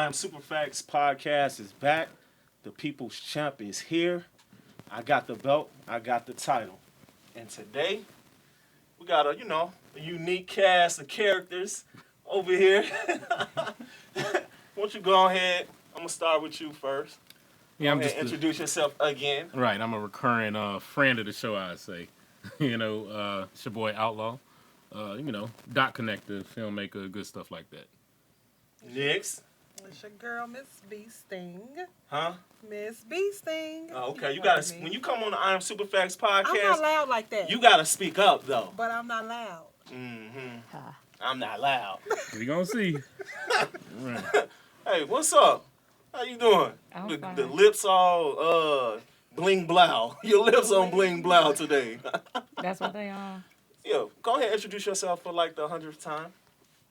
IamSuperFacts Podcast is back. The People's Champ is here. I got the belt. I got the title. And today, we got a unique cast of characters over here. Why don't you go ahead? I'm going to start with you first. Yeah, I'm just introduce yourself again. Right, I'm a recurring friend of the show, I'd say. It's your boy Outlaw. Dot connector, filmmaker, good stuff like that. Next. It's your girl, Miss Beesting. Huh? Miss Beesting. Oh, okay. You gotta when you come on the IamSuperFacts Podcast. I'm not loud like that. You gotta speak up though. But I'm not loud. Mm-hmm. I'm not loud. We gonna see. Right. Hey, what's up? How you doing? The lips all bling blow. Your lips on bling blow today. That's what they are. Yeah, go ahead and introduce yourself for like the 100th time.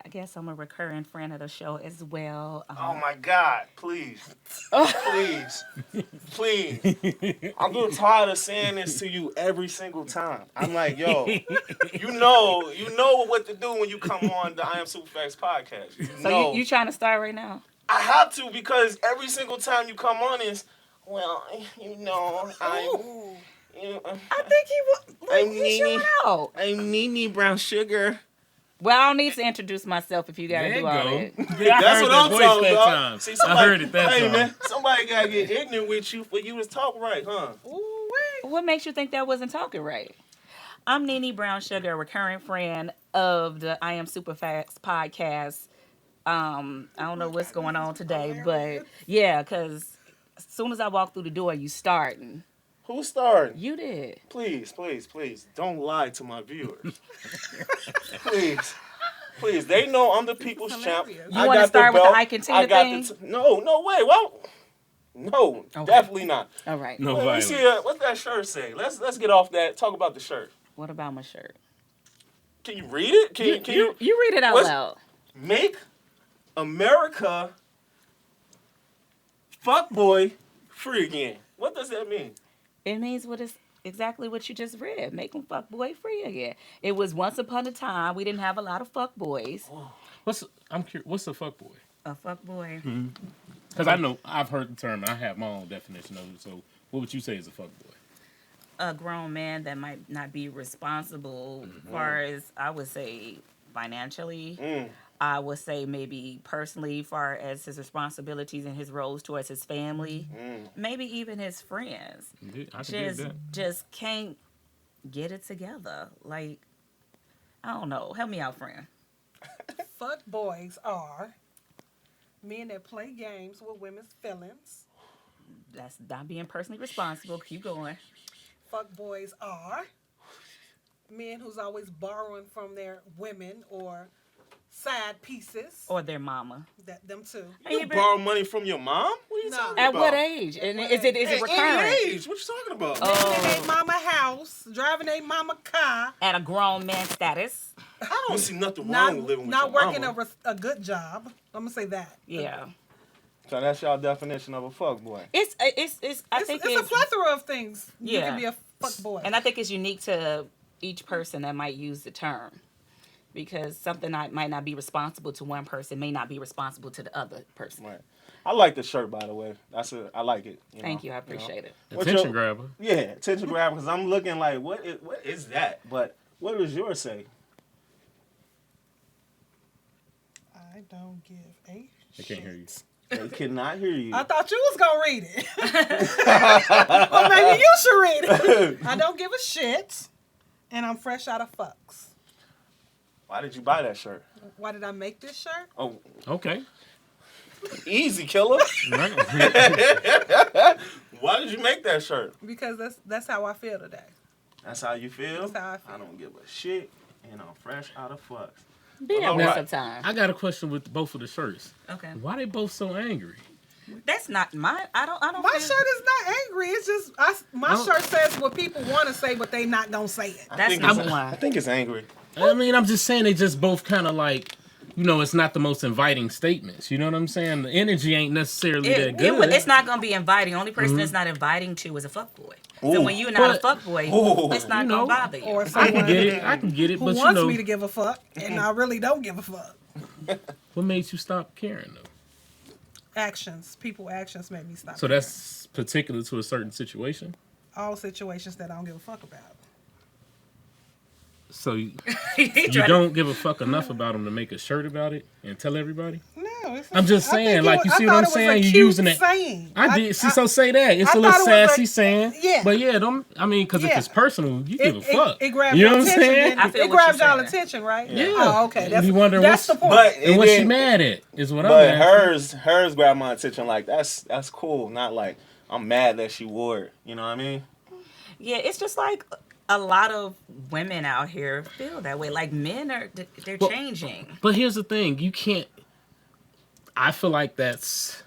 I guess I'm a recurring friend of the show as well. Oh my God, please. Please. I'm getting tired of saying this to you every single time. I'm like, yo, you know what to do when you come on the IamSuperFacts Podcast. So you trying to start right now? I have to because every single time you come on is, I think he NeNe. I'm NeNe BrownSugar. Well, I don't need to introduce myself if you got to do all that. Yeah, that's what I'm talking about. See, I heard it that time. Man, somebody got to get ignorant with you for you was talking right, huh? Ooh, what makes you think that wasn't talking right? I'm NeNe BrownSugar, a recurring friend of the IamSuperFacts Podcast. I don't know what's going on today, but yeah, because as soon as I walk through the door, you starting. Who's starting? You did. Please, don't lie to my viewers. Please. They know I'm the people's champ. You want to start with the Ike and Tina thing? No way. Well, no, okay. Definitely not. All right. No Let me see. What's that shirt say? Let's get off that. Talk about the shirt. What about my shirt? Can you read it? Can you read it out loud? Make America Fuk Boy free again. What does that mean? It means exactly what you just read. Make them fuck boy free again. It was once upon a time we didn't have a lot of fuck boys. I'm curious. What's a fuck boy? A fuck boy. Because I know I've heard the term and I have my own definition of it. So what would you say is a fuck boy? A grown man that might not be responsible as far as I would say financially. I would say maybe personally, far as his responsibilities and his roles towards his family, maybe even his friends. Just can't get it together. Like, I don't know. Help me out, friend. Fuck boys are men that play games with women's feelings. That's not being personally responsible. Keep going. Fuck boys are men who's always borrowing from their women or side pieces. Or their mama. Them too. You borrow money from your mom? What are you talking about? At what age? And is it recurring? Any age? What you talking about? Living in their mama house, driving their mama car. At a grown man status. I don't see nothing wrong with living with your mama. Not working a good job. I'm going to say that. Yeah. So that's y'all definition of a fuck boy. I think it's a plethora of things. Yeah. You can be a fuck boy. And I think it's unique to each person that might use the term. Because something that might not be responsible to one person may not be responsible to the other person. Right. I like the shirt, by the way. I like it. Thank you. I appreciate it. Attention grabber. Yeah, attention grabber. Because I'm looking like, what is that? But what does yours say? I don't give a shit. I can't hear you. They cannot hear you. I thought you was going to read it. Or maybe you should read it. I don't give a shit. And I'm fresh out of fucks. Why did you buy that shirt? Why did I make this shirt? Oh, Okay. easy, killer. Right. Why did you make that shirt? Because that's how I feel today. That's how you feel? That's how I feel. I don't give a shit, and I'm fresh out of fucks. Be that All way right. sometime. I got a question with both of the shirts. Okay. Why they both so angry? That's not my. I don't. My feel- shirt is not angry. It's just my shirt says what people want to say, but they not gonna say it. That's I number one. think it's angry. I mean, I'm just saying they just both kind of like, it's not the most inviting statements. You know what I'm saying? The energy ain't necessarily that good. It's not gonna be inviting. Only person it's not inviting to is a fuckboy. So Ooh. when you're not a But- fuckboy, it's not gonna bother you. Or I can someone get it. I can get it. who But wants me to give a fuck, and I really don't give a fuck. what made you stop caring though? People actions make me stop. So that's particular to a certain situation. all situations that I don't give a fuck about. So you don't give a fuck enough about them to make a shirt about it and tell everybody? No, I'm just saying, like, you see what I'm saying? You using it. I did. So say that. It's a little sassy saying. Yeah. But yeah, because if it's personal, you give a fuck. It grabs you know your what I'm attention. saying? Then. It grabs y'all attention, right? Yeah. Oh, okay. That's, you wondering that's the point. And what she mad at is what I'm But asking. hers grabbed my attention. Like that's cool. Not like I'm mad that she wore it. You know what I mean? Yeah, it's just like a lot of women out here feel that way. Like men they're changing. But here's the thing: you can't. I feel like that's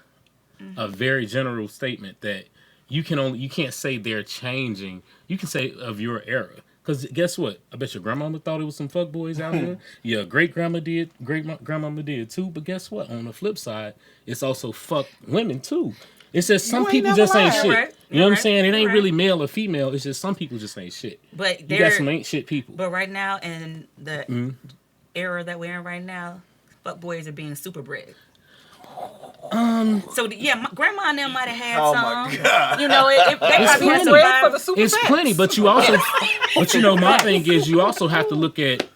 a very general statement that you can't say they're changing. You can say of your era. Because guess what? I bet your grandmama thought it was some fuckboys out there. Your great-grandmama did too. But guess what? On the flip side, it's also fuck women too. It's just some people just ain't shit. Right. You know what I'm saying? It ain't really male or female. It's just some people just ain't shit. But you got some ain't shit people. But right now, in the era that we're in right now, fuckboys are being super bred. So grandma and them might have had Oh some. my God. You know, they probably plenty. survived For the super It's fats. plenty, but you also, my thing is you also have to look at.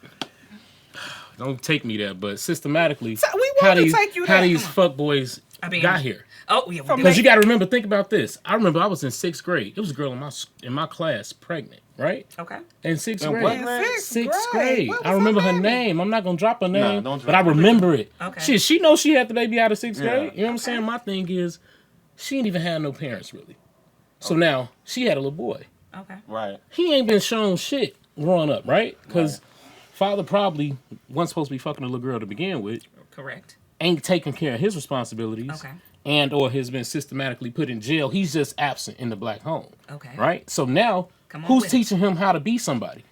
Don't take me there, but systematically, So we want to take you how there. these fuckboys got here. Oh yeah, Because you got to remember, think about this. I remember I was in 6th grade. It was a girl in my class pregnant, right? Okay. In 6th In grade. what grade? Sixth grade. What was I remember her name? name. I'm not gonna drop her name, don't but I drop her. remember it. Okay. Shit, she knows she had the baby out of 6th Yeah. grade. You know what I'm saying? My thing is, she ain't even had no parents really. So now she had a little boy. Okay. Right. He ain't been shown shit growing up, right? Because father probably wasn't supposed to be fucking a little girl to begin with. Correct. Ain't taking care of his responsibilities. Okay. And or has been systematically put in jail. He's just absent in the black home. Okay. Right? So now, Come on who's with it. teaching him how to be somebody?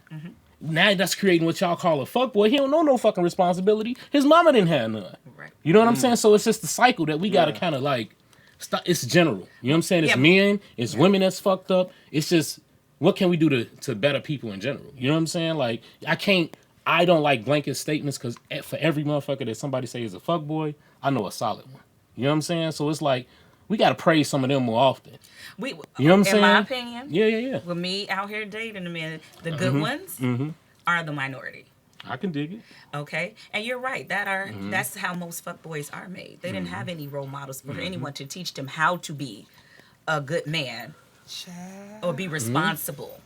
Now that's creating what y'all call a fuckboy. He don't know no fucking responsibility. His mama didn't have none. Right. You know what I'm saying? So it's just the cycle that we gotta kind of like stop. It's general. You know what I'm saying? It's men, it's women that's fucked up. It's just what can we do to better people in general? You know what I'm saying? Like I don't like blanket statements because for every motherfucker that somebody say is a fuckboy, I know a solid one. You know what I'm saying? So it's like we gotta praise some of them more often. You know what I'm saying? In my opinion, Yeah. with me out here dating the men, the good ones are the minority. I can dig it. Okay, and you're right. That's how most fuckboys are made. They didn't have any role models for anyone to teach them how to be a good man or be responsible.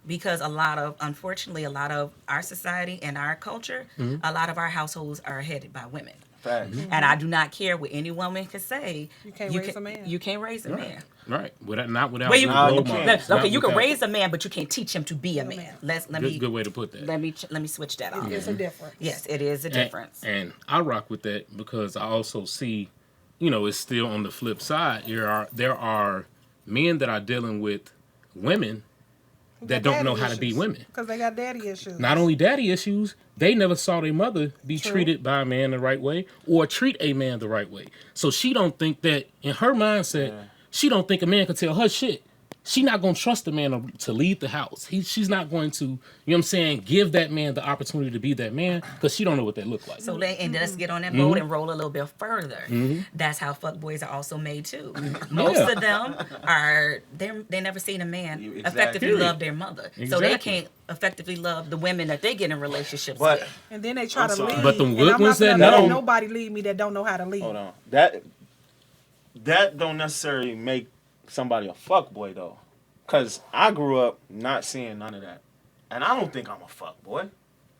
Because unfortunately, a lot of our society and our culture, a lot of our households are headed by women. Facts. And I do not care what any woman can say. You can't raise a man. You can't raise a man. Right. Not without Well, you, good No, role you can't. models. okay, Not you can without- raise a man, but you can't teach him to be a man. Good way to put that. Let me switch that off. It's a difference. Yes, it is a difference. And I rock with that because I also see, it's still on the flip side. There are men that are dealing with women that don't know how to be women. Because they got daddy issues. Not only daddy issues, they never saw their mother be treated by a man the right way or treat a man the right way. So she don't think that, in her mindset, she don't think a man can tell her shit. She not going to trust the man to leave the house. She's not going to, give that man the opportunity to be that man because she don't know what that look like. So let's get on that boat and roll a little bit further. That's how fuckboys are also made too. Most of them they never seen a man Exactly. effectively love their mother, so they Exactly. can't effectively love the women that they get in relationships But with. And then they try to sorry. lead. But them and good I'm not ones that gonna let know- nobody lead me that don't know how to lead. Hold on. That don't necessarily make somebody a fuckboy though. Cause I grew up not seeing none of that. And I don't think I'm a fuck boy.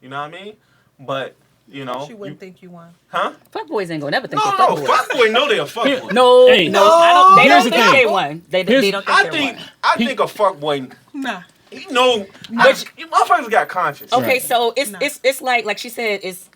You know what I mean? But, you know. She wouldn't think you one. Huh? Fuck boys ain't gonna never think No, they're no, fuck boys. fuck boy know they a fuck boy. No, Hey, no, I don't. They here's don't the think thing. they one. They don't think they're one. I think a fuck boy, Nah. he know, motherfuckers got conscience. Okay, Right. so No. it's like she said, it's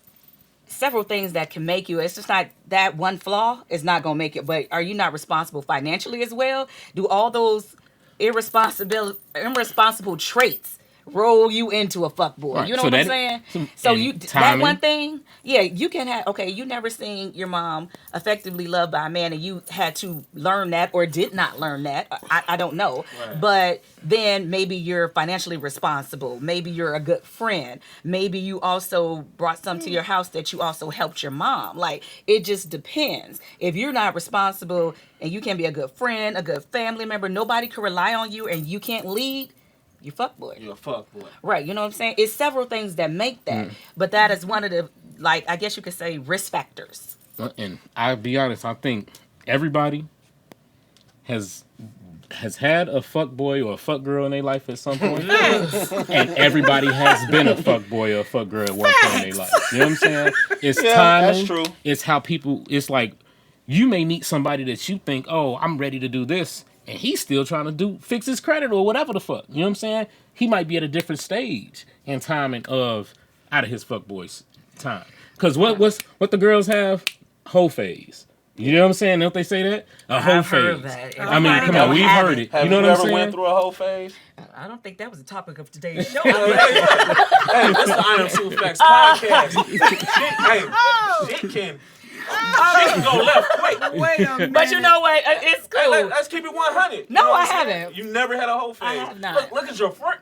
several things that can make you. It's just not that one flaw is not gonna make it. But are you not responsible financially as well? Do all those irresponsible traits roll you into a fuck boy? Right, You know so what I'm that- saying? So and you that timing. one thing, yeah, you can have. Okay, you never seen your mom effectively loved by a man, and you had to learn that or did not learn that. I don't know, Right. but then maybe you're financially responsible. Maybe you're a good friend. Maybe you also brought some to your house that you also helped your mom. Like, it just depends. If you're not responsible and you can be a good friend, a good family member, nobody can rely on you, and you can't lead, you fuck boy. You a fuck boy. Right, you know what I'm saying? It's several things that make that. But that is one of the, like, I guess you could say risk factors. And I'll be honest, I think everybody has had a fuck boy or a fuck girl in their life at some point. And everybody has been a fuck boy or a fuck girl at one point in their life. You know what I'm saying? It's Yeah, timing. that's true. It's how people, it's like, you may meet somebody that you think, oh, I'm ready to do this. And he's still trying to fix his credit or whatever the fuck. You know what I'm saying? He might be at a different stage and timing out of his fuck boy's time. Because what the girls have? Hoe phase. You know what I'm saying? Don't they say that? A hoe I've heard phase. that. I mean, Everybody come on, don't we've have heard it. it. Have You know what I'm ever saying? went through a whole phase? I don't think that was the topic of today's show. Hey, this the IamSuperFacts Podcast. Shit can go left quick. Wait a minute. But you know what? It's Hey, cool. let's keep it 100. No, You know what I I'm saying? haven't. You never had a whole phase. I have not. Look at your friend.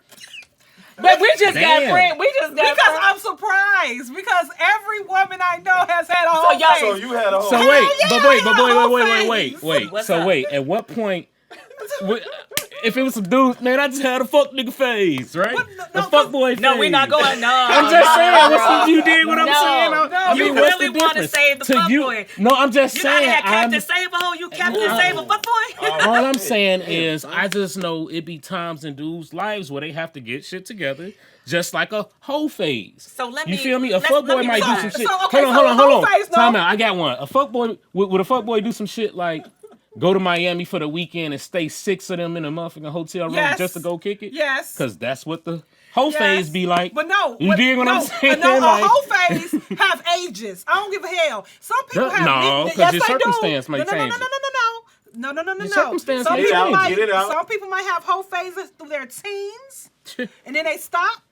But we just got Damn. friends. We just got Because friends. I'm surprised. Because every woman I know has had a So whole y'all- So face. you had a whole So phase. wait, but wait, phase. What's So up? wait, at what point? If it was some dudes, man, I just had a fuck nigga phase, right? What? The No, fuck boy phase. No, we're not going. No, I'm just saying. What's you did what I'm No, saying? no, I you mean, what's really the wanna difference? save the To fuck you? boy. No, I'm just You saying. gotta have Captain Save-A-Ho. You Captain Save-A fuck boy. All I'm saying is, I just know it be times in dudes' lives where they have to get shit together, just like a hoe phase. So let You me- feel me? A let fuck boy me might do try. some shit. So, okay, hold so a on. hoe phase, no? Time out. I got one. A fuck boy would a fuck boy do some shit like go to Miami for the weekend and stay 6 of them in a motherfucking hotel room Yes. just to go kick it? Yes. Because that's what the hoe Yes. phase be like. But no. You dig what I'm saying? No, Like- a whole phase have ages. I don't give a hell. Some people have... No, 'cause yes, your they do. circumstance may no, change it. No. Your circumstance Some may people change. might, Get it out. Some people might have whole phases through their teens, and then they stop.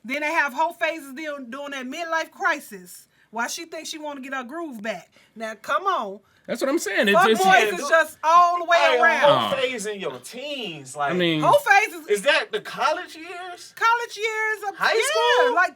Then they have whole phases during that midlife crisis. Why she thinks she want to get her groove back. Now, come on. That's what I'm saying. Fuck It's boys is just all the way Hey, a around. whole phase in your teens. Like, I mean, Whole phases... is that the college years? college years of High yeah, school? like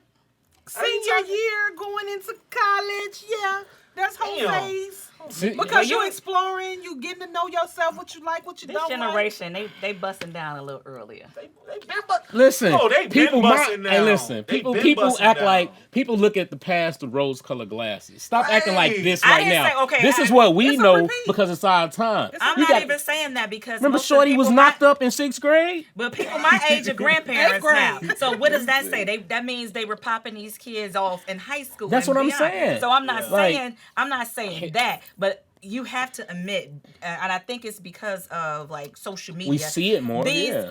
Are you senior talking- year going into college. Yeah, that's whole Damn. phase. see- Because you- you exploring, you getting to know yourself, what you like, what you This don't generation, they busting down a little earlier. They been listen, Oh, they been people busting hey, down. listen, They people been people busting act down. like people look at the past with rose-colored glasses. Stop acting like Right. this I right didn't now. say- okay, this is I- what we it's a know repeat. because it's our time. I'm You not got- even saying that because Remember, most of the Shorty was people knocked up in 6th grade. But people my age are grandparents Eighth grade. now. So what does that say? That means they were popping these kids off in high school. That's and what I'm beyond. saying. So I'm not Like- saying that, but you have to admit, and I think it's because of like social media. We see it more, yeah.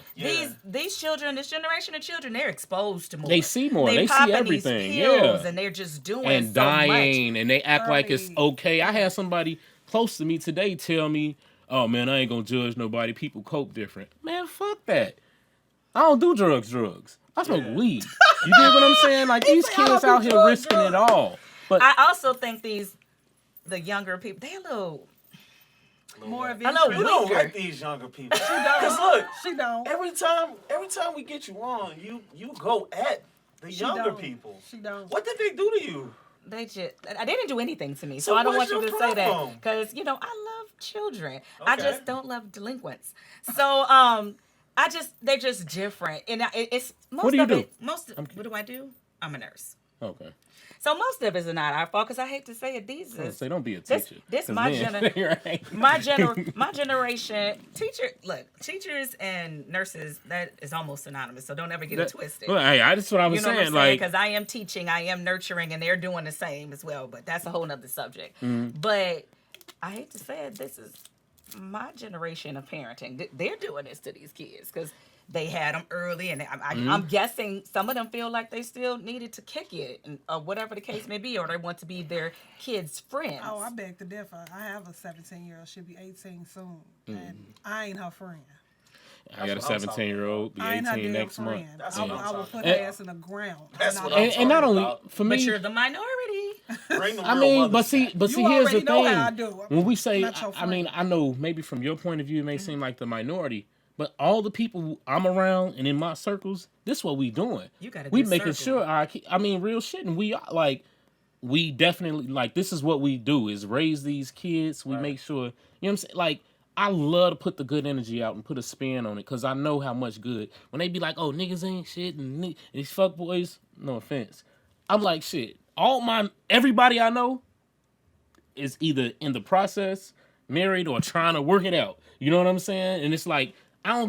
These children, this generation of children, they're exposed to more. They see more. They see popping everything, these pills yeah. And they're just doing And so dying, and they act like it's Early. okay. I had somebody close to me today tell me, "Oh man, I ain't gonna judge nobody. People cope different." Man, fuck that. I don't do drugs. I smoke weed. You dig what I'm saying? Like these say, "I kids don't out do here drugs, risking it all. But I also think the younger people, they're a little. More I know, adventurous. You don't weaker. like these younger people. Because look, She don't. every time we get you on, you go at the She younger don't. people. She don't. What did they do to you? They didn't do anything to me, So so I don't want what's you to your say that problem? because I love children. I Okay. just don't love delinquents. So they're just different, and it's most What do you of do? it. What do I do? I'm a nurse. Okay. So most of it's not our fault, because I hate to say it. These is Say don't be a teacher. This 'cause my right. my generation. Teachers and nurses, that is almost synonymous. So don't ever get it twisted. Well, hey, that's what I was You know what saying. I'm saying? Because I am teaching, I am nurturing, and they're doing the same as well. But that's a whole nother subject. But I hate to say it, this is my generation of parenting. They're doing this to these kids because they had them early, and I'm guessing some of them feel like they still needed to kick it, or whatever the case may be, or they want to be their kids' friends. Oh, I beg to differ. I have a 17-year-old. She'll be 18 soon, and I ain't her friend. I got a 17-year-old, be I ain't her 18 damn next month. friend. I will put her ass in the ground. That's what And not only for me, But you're the minority. Bring the I real mean, mothers but see, back. here's the already know thing. how I do. When we say, Not your I mean, friend. I know maybe from your point of view, it may seem like the minority, but all the people I'm around and in my circles, this is what we doing. You got a We good making circle. sure I mean, real shit, and we are like, we definitely like this is what we do is raise these kids. We make sure, you know what I'm saying, like. I love to put the good energy out and put a spin on it because I know how much good. When they be like, oh, niggas ain't shit and these fuck boys, no offense. I'm like, shit, everybody I know is either in the process, married, or trying to work it out. You know what I'm saying? And it's like, I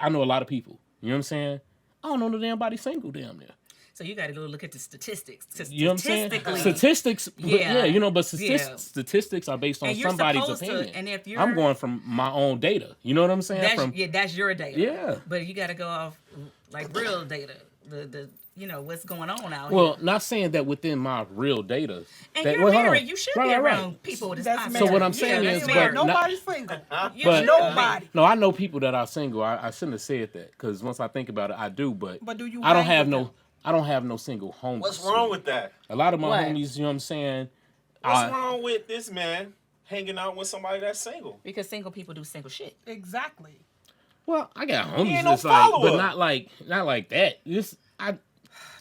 know a lot of people. You know what I'm saying? I don't know no damn body single damn near. So you got to go look at the statistics. You know what I'm saying? Statistically, Statistics, but Yeah. statistics are based on And you're somebody's supposed to, opinion. and if you're- I'm going from my own data. You know what I'm saying? that's your data. Yeah. But you got to go off like real data. The what's going on out Well, here. not saying that within my real data. And that, you're hold on. married. You should be around people with this That's mindset. So what I'm saying is, but nobody's single. But Nobody. no, I know people that are single. I shouldn't have said that because once I think about it, I do. But do you I don't hang have with no. them? I don't have no single homies. What's wrong with that? A lot of my What? homies, you know what I'm saying? What's wrong with this man hanging out with somebody that's single? Because single people do single shit. Exactly. Well, I got homies ain't no that's like, but follower. not like that.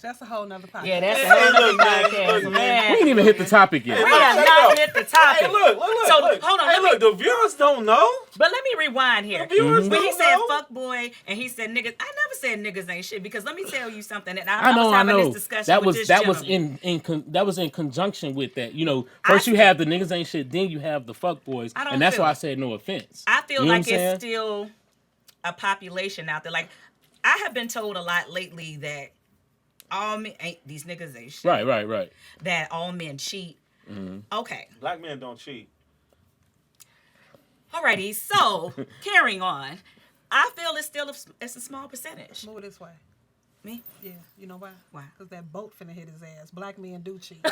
That's a whole nother podcast. Yeah, that's Hey, a whole look, other man, podcast, look, man. We ain't even hit the topic yet. Hey, We look, have check not it hit the out. topic. Hey, look. So, look. hold on, Hey, let me- look, the viewers don't know. But let me rewind here. The viewers When he don't said know. fuck boy and he said niggas, I never said niggas ain't shit, because let me tell you something. And I was know. having this discussion That with was this that was gentleman. that was in conjunction with that. You know, first you have the niggas ain't shit, then you have the fuck boys, I don't and that's feel why I it. said no offense. I feel You know like what I'm saying? it's still a population out there. Like, I have been told a lot lately that all men these niggas ain't shit. Right. That all men cheat. Okay. Black men don't cheat. Alrighty. So carrying on, I feel it's a small percentage. Move this way. Me? Yeah, you know why? Why? Because that boat finna hit his ass. Black men do cheat.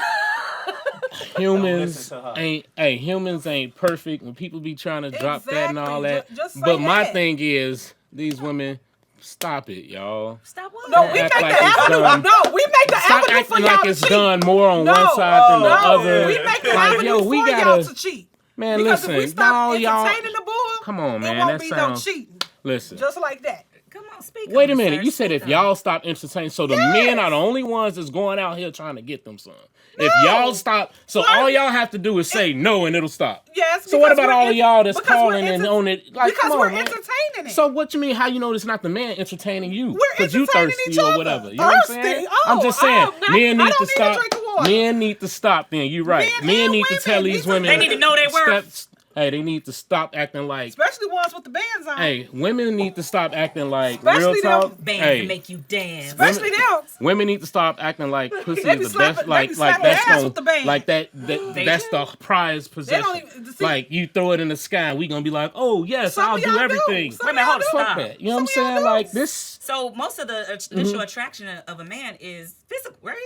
Humans listen to her. humans ain't perfect. When people be trying to drop that and all that, Exactly. Just say but my that. thing is these women. Stop it, y'all. Stop what? No, we Act make like the it's avenue. done. No, we make the Stop avenue for acting y'all like to it's cheat. done more on No, one side than the no, other. We make the Like, avenue yo, we for y'all gotta, to cheat. man. Because if we listen, stop no, y'all. entertaining the bull, Come on, man. it won't That be sounds. no cheating. Listen. Just like that. Come on, speak. Wait a on it, minute. sir. You said Speak if on y'all stop entertaining, so the men are the only ones that's going out here trying to get them some. If y'all stop, so all y'all have to do is say no and it'll stop. Yes. So what because about we're all of y'all that's because we're calling and enter- on it? Like, because come we're on, man. entertaining it. So what you mean? How you know it's not the man entertaining you? We're Because you entertaining thirsty each or other. whatever. You know what I'm saying? Thirsty? I'm just saying. Oh, Men I need don't to need a stop. drink of water. Men need to stop. Then you're right. Men Men and need to women tell need these to- women. They need to know their worth. Hey, they need to stop acting like. Especially ones with the bands on. Hey, women need to stop acting like Especially real talk. them Bands Hey, to make you dance. Especially them. women need to stop acting like pussy They be is the best. slapping- they Like be slapping that's their ass gonna, with the band. like that's the prized possession. even- see- Like you throw it in the sky, and we gonna be like, oh yes, Some I'll of do y'all do. everything. Some Wait a minute, hold of on, y'all Fuck stop. that. You know what I'm Some of y'all saying? do. Like this So most of the initial attraction of a man is physical, right?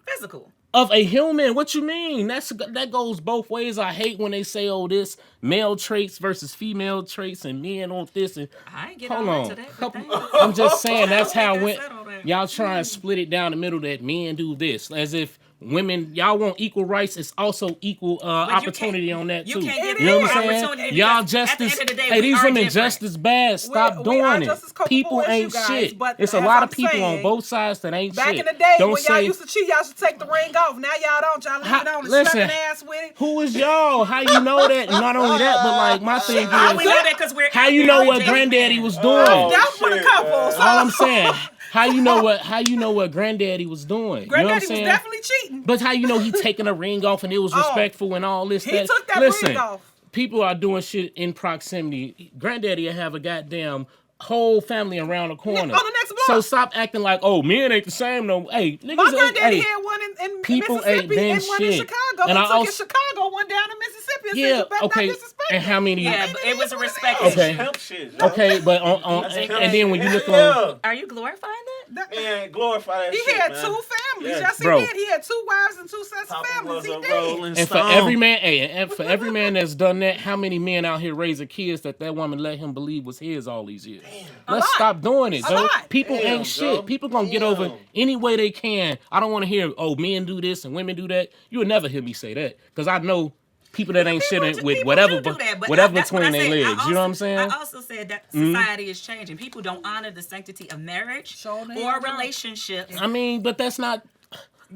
Physical. of a human. What you mean? That goes both ways. I hate when they say, oh, this male traits versus female traits, and men on this and. I ain't get Hold all on. into that. but thanks. I'm just saying that's how Okay, when that's settled then. y'all try and split it down the middle that men do this as if women y'all want equal rights. It's also equal you opportunity can't- on that you too. can't give You know what I'm equal saying? opportunity Y'all because just at the as end of the day, hey we these are women different. just as bad. Stop We are doing just it. as culpable People as you ain't guys, shit. but It's a as lot I'm of people on saying, both sides that ain't Back shit. in the day, Don't when y'all say used to cheat, y'all should take the ring off. Now y'all don't. Y'all leave it on and listen, slapping ass with it. who is y'all? How you know that? And not only that, but like my thing How we is, know that? Because we're how you know what granddaddy was doing? Oh, That was with a shit, couple. man. So All I'm saying, How you know what granddaddy was doing? Granddaddy you know what I'm was saying? definitely cheating. But how you know he taking a ring off and it was respectful and all this? He that? took that Listen, ring off. people are doing shit in proximity. Granddaddy will have a goddamn whole family around the corner. On the next block. So stop acting like, oh, men ain't the same no. Hey, niggas My granddaddy hey, had one in people ain't Mississippi been and one in shit. Chicago. And He I took in also- Chicago, one down in Mississippi. And Yeah, said, you better okay. not disrespect And how many? Yeah, but it was a respect Okay. issue. Pimp shit. yo. Okay, but on That's and pimp then when you shit. look on, Yeah. Are you glorifying that? Man, glorify that He shit, had man. two families. Yeah. Yes, he Bro. did. He had 2 wives and 2 sets of Papa families. was He a did. rolling and for stone. every man, and for every man that's done that, how many men out here raising kids that woman let him believe was his all these years? Let's lot. stop doing it, A Joe. lot. People Damn, ain't shit. Joe. People gonna get over any way they can. I don't want to hear, oh, men do this and women do that. You will never hear me say that because I know people that ain't People shitting do- with people whatever, do that, but whatever that's what between I their said. legs. You know what I'm saying? I also said that society is changing. People don't honor the sanctity of marriage Sure the or hell don't. relationships. I mean, but that's not.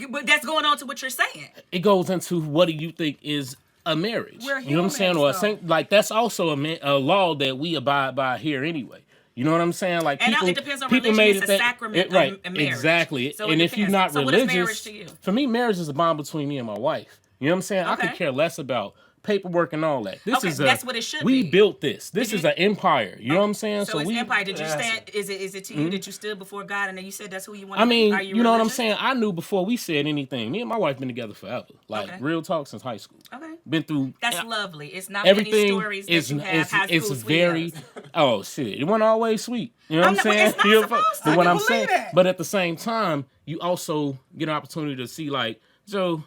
But that's going on to what you're saying. It goes into what do you think is a marriage? We're You know what I'm saying? Or a humans, like that's also a law that we abide by here anyway. You know what I'm saying? Like And people, it depends on people religion. made It's it a that, sacrament right? of marriage. Exactly. So it and if you're depends. not So what is religious, marriage to you? for me, marriage is a bond between me and my wife. You know what I'm saying? I could Okay. care less about paperwork and all that. This Okay, is that's what it should we be. built this. This Did is you- an empire. You know what I'm saying? So it's we. empire. Did you Yes. stand? Is it to you that you stood before God and then you said that's who you want? I mean, Are you know what I'm religious? saying? I knew before we said anything. Me and my wife been together forever. Like Okay. real talk since high school. Okay, Been through that's lovely. It's not many everything stories is that you have high it's school very sweethearts. oh shit it wasn't always sweet, you know what I'm not- but saying? it's not You know, supposed to. but I what can I'm believe saying, that. but at the same time you also get an opportunity to see like, Joe,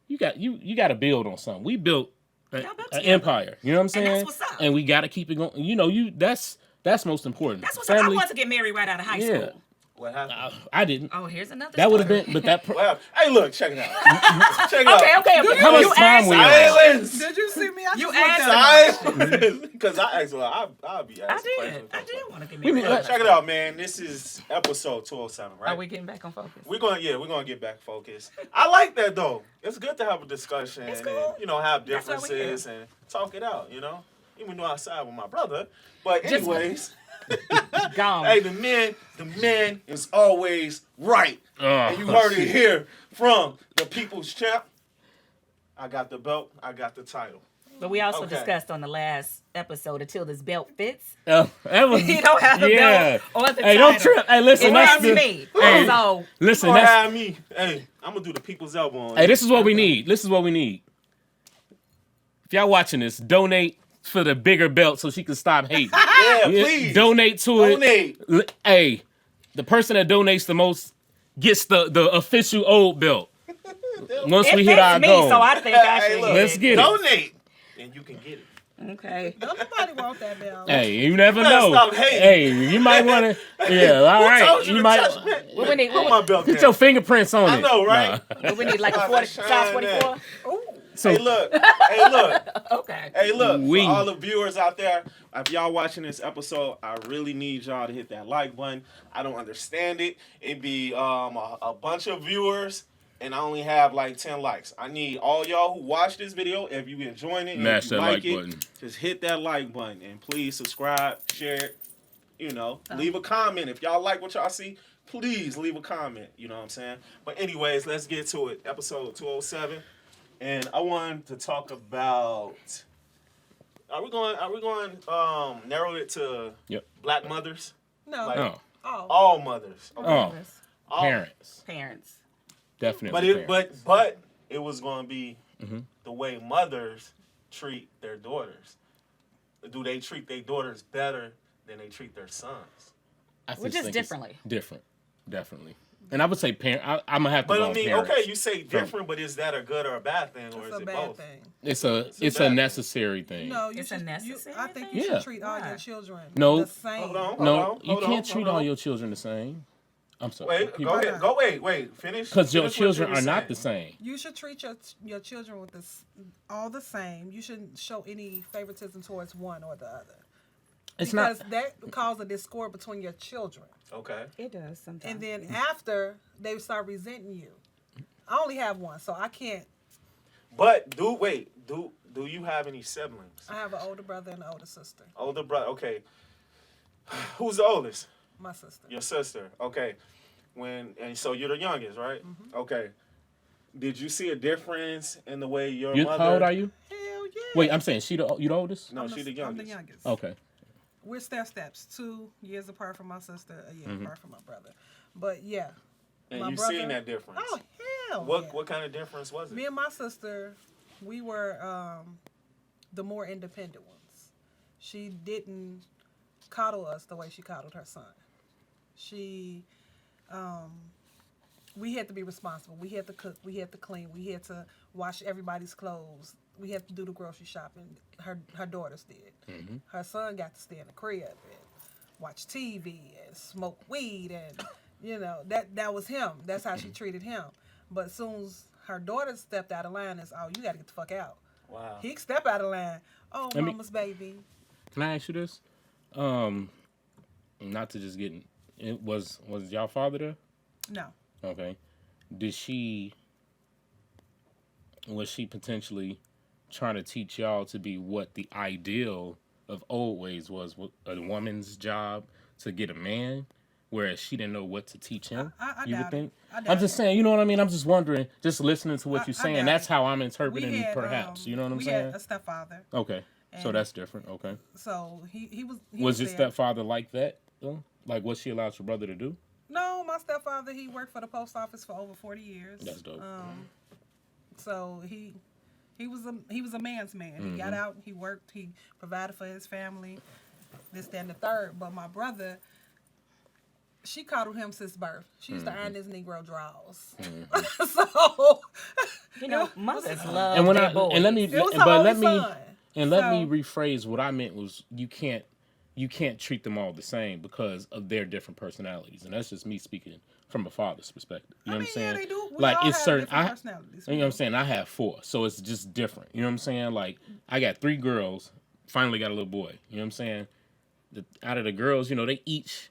you got to build on something. We built Y'all built an together. empire, you know what I'm saying? And that's what's up. And we got to keep it going. You know, that's most important. That's what's up. I Family. wanted to get married right out of high Yeah. school. What happened? I didn't. Oh, here's another. That would have story. been, but that. Well, hey, look, check it out. Check it out. Okay. How You much time asked- we on? Silence. Did you see me? I You just looked asked- at him. Because I asked, well, I'll be I asking did. questions. Want to get We married. mean, Check it out, man. This is episode 207, right? Are we getting back on focus? We're gonna get back focused. I like that though. It's good to have a discussion It's and cool. have That's why we here. differences and talk it out. Even though I side with my brother, but anyways, Gone. hey, the man is always right, and you heard it here from the people's champ. I got the belt. I got the title. But we also Okay. discussed on the last episode until this belt fits. That was, He don't have the yeah. belt or the Hey, don't title. trip. Hey, listen, It that's has the, me. Hey. So listen, You gonna that's have me? Hey, I'm gonna do the people's elbow on Hey, you. this is what we need. This is what we need. If y'all watching this, donate for the bigger belt so she can stop hating. Yeah, please. Donate to it. Donate. Hey, the person that donates the most gets the official old belt. Once it we hit fits our me, goal. so I think I Hey, should look, Let's get it. donate, and you can get it. Okay. Nobody want that belt. Hey, you never better know. stop hating. Hey, you might want to. Yeah, all Who right. told you You to might touch me? What we need? Put my belt get down. your fingerprints on I it. know, right? Nah. What we need? Like a Like 40, a size shine 44? So Hey, look. Okay. Hey, look. We- For all the viewers out there, if y'all watching this episode, I really need y'all to hit that like button. I don't understand it. It'd be a bunch of viewers, and I only have like 10 likes. I need all y'all who watch this video, if you enjoying it, and Mash if you that like like it, button. just hit that like button, and please subscribe, share it. Leave a comment. If y'all like what y'all see, please leave a comment. You know what I'm saying? But anyways, let's get to it. Episode 207. And I wanted to talk about. Are we going narrow it to black mothers? No. Like, Oh, all mothers. Okay. oh, All- parents. Parents. Definitely. But it was going to be Mm-hmm. the way mothers treat their daughters. Do they treat their daughters better than they treat their sons? I just Which is think it's differently. Different, definitely. And I would say parent. I'm gonna have to But go I on mean, parents. okay, you say different, but is that a good or a bad thing, or It's is a it bad both? thing. It's a It's a bad necessary thing. No, you It's a should, necessary I think thing? you Yeah. should treat all Why? your children No. the same. Hold on. No, you hold on, can't treat hold all on. your children the same. I'm sorry. Wait, go ahead. Go wait. Finish. Because your Finish what you children were are not saying. the same. You should treat your children with all the same. You shouldn't show any favoritism towards one or the other. It's because not. that causes a discord between your children. Okay. It does sometimes. And then after, they start resenting you. I only have one, so I can't. But do you have any siblings? I have an older brother and an older sister. Older brother. Okay. Who's the oldest? My sister. Your sister. Okay. And so you're the youngest, right? Mm-hmm. Okay. Did you see a difference in the way your You, mother? how old are you? Hell yeah. Wait, I'm saying you the oldest? No, she's the youngest. I'm the youngest. Okay. We're steps 2 years apart from my sister, a year Mm-hmm. apart from my brother. But yeah. And my you brother, seen that difference? Oh hell. What yeah. what kind of difference was it? Me and my sister, we were the more independent ones. She didn't coddle us the way she coddled her son. We had to be responsible. We had to cook. We had to clean. We had to wash everybody's clothes. We had to do the grocery shopping. Her daughters did. Mm-hmm. Her son got to stay in the crib and watch TV and smoke weed, and that was him. That's how she treated him. But as soon as her daughter stepped out of line, it's you got to get the fuck out. Wow. He step out of line. Oh, Let me- mama's baby. Can I ask you this? Not to just get it was y'all father there? No. Okay. Was she potentially trying to teach y'all to be what the ideal of old ways was, a woman's job to get a man, whereas she didn't know what to teach him? I You would doubt think? it. I doubt I'm just saying, you know what I mean? I'm just wondering, just listening to what I you're saying, doubt that's it. how I'm interpreting We had, perhaps. You know what I'm we saying? had a stepfather. Okay. So and- that's different. Okay. So he was. Was your there. stepfather like that, though? Like what she allowed your brother to do? No, my stepfather, he worked for the post office for over 40 years. That's dope. So he was a man's man. He got out, he worked, he provided for his family, this, that, and the third. But my brother, she coddled him since birth. She used to iron his Negro drawers. So Mothers love And when their boys. and let me it was her but only let me son. and let So- me rephrase what I meant was you can't treat them all the same because of their different personalities, and that's just me speaking from a father's perspective. You know what I'm saying? Yeah, they do. We Like all it's have certain. different personalities. You know what I'm saying? I have 4, so it's just different. You know what I'm saying? Like I got 3 girls, finally got a little boy. You know what I'm saying? Out of the girls, they each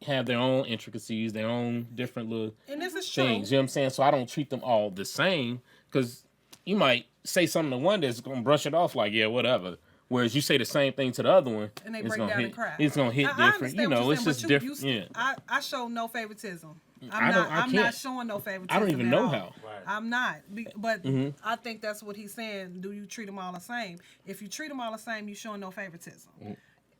have their own intricacies, their own different little And this is true. things. You know what I'm saying? So I don't treat them all the same because you might say something to one that's gonna brush it off like, yeah, whatever. Whereas you say the same thing to the other one, And they it's break gonna down hit. and cry. It's gonna hit I different. understand what you're It's saying, just but different. Yeah. I show no favoritism. I don't- I I'm can't. not showing no favoritism. I don't even at know all. how. Right. I'm not. But I think that's what he's saying. Do you treat them all the same? If you treat them all the same, you showing no favoritism.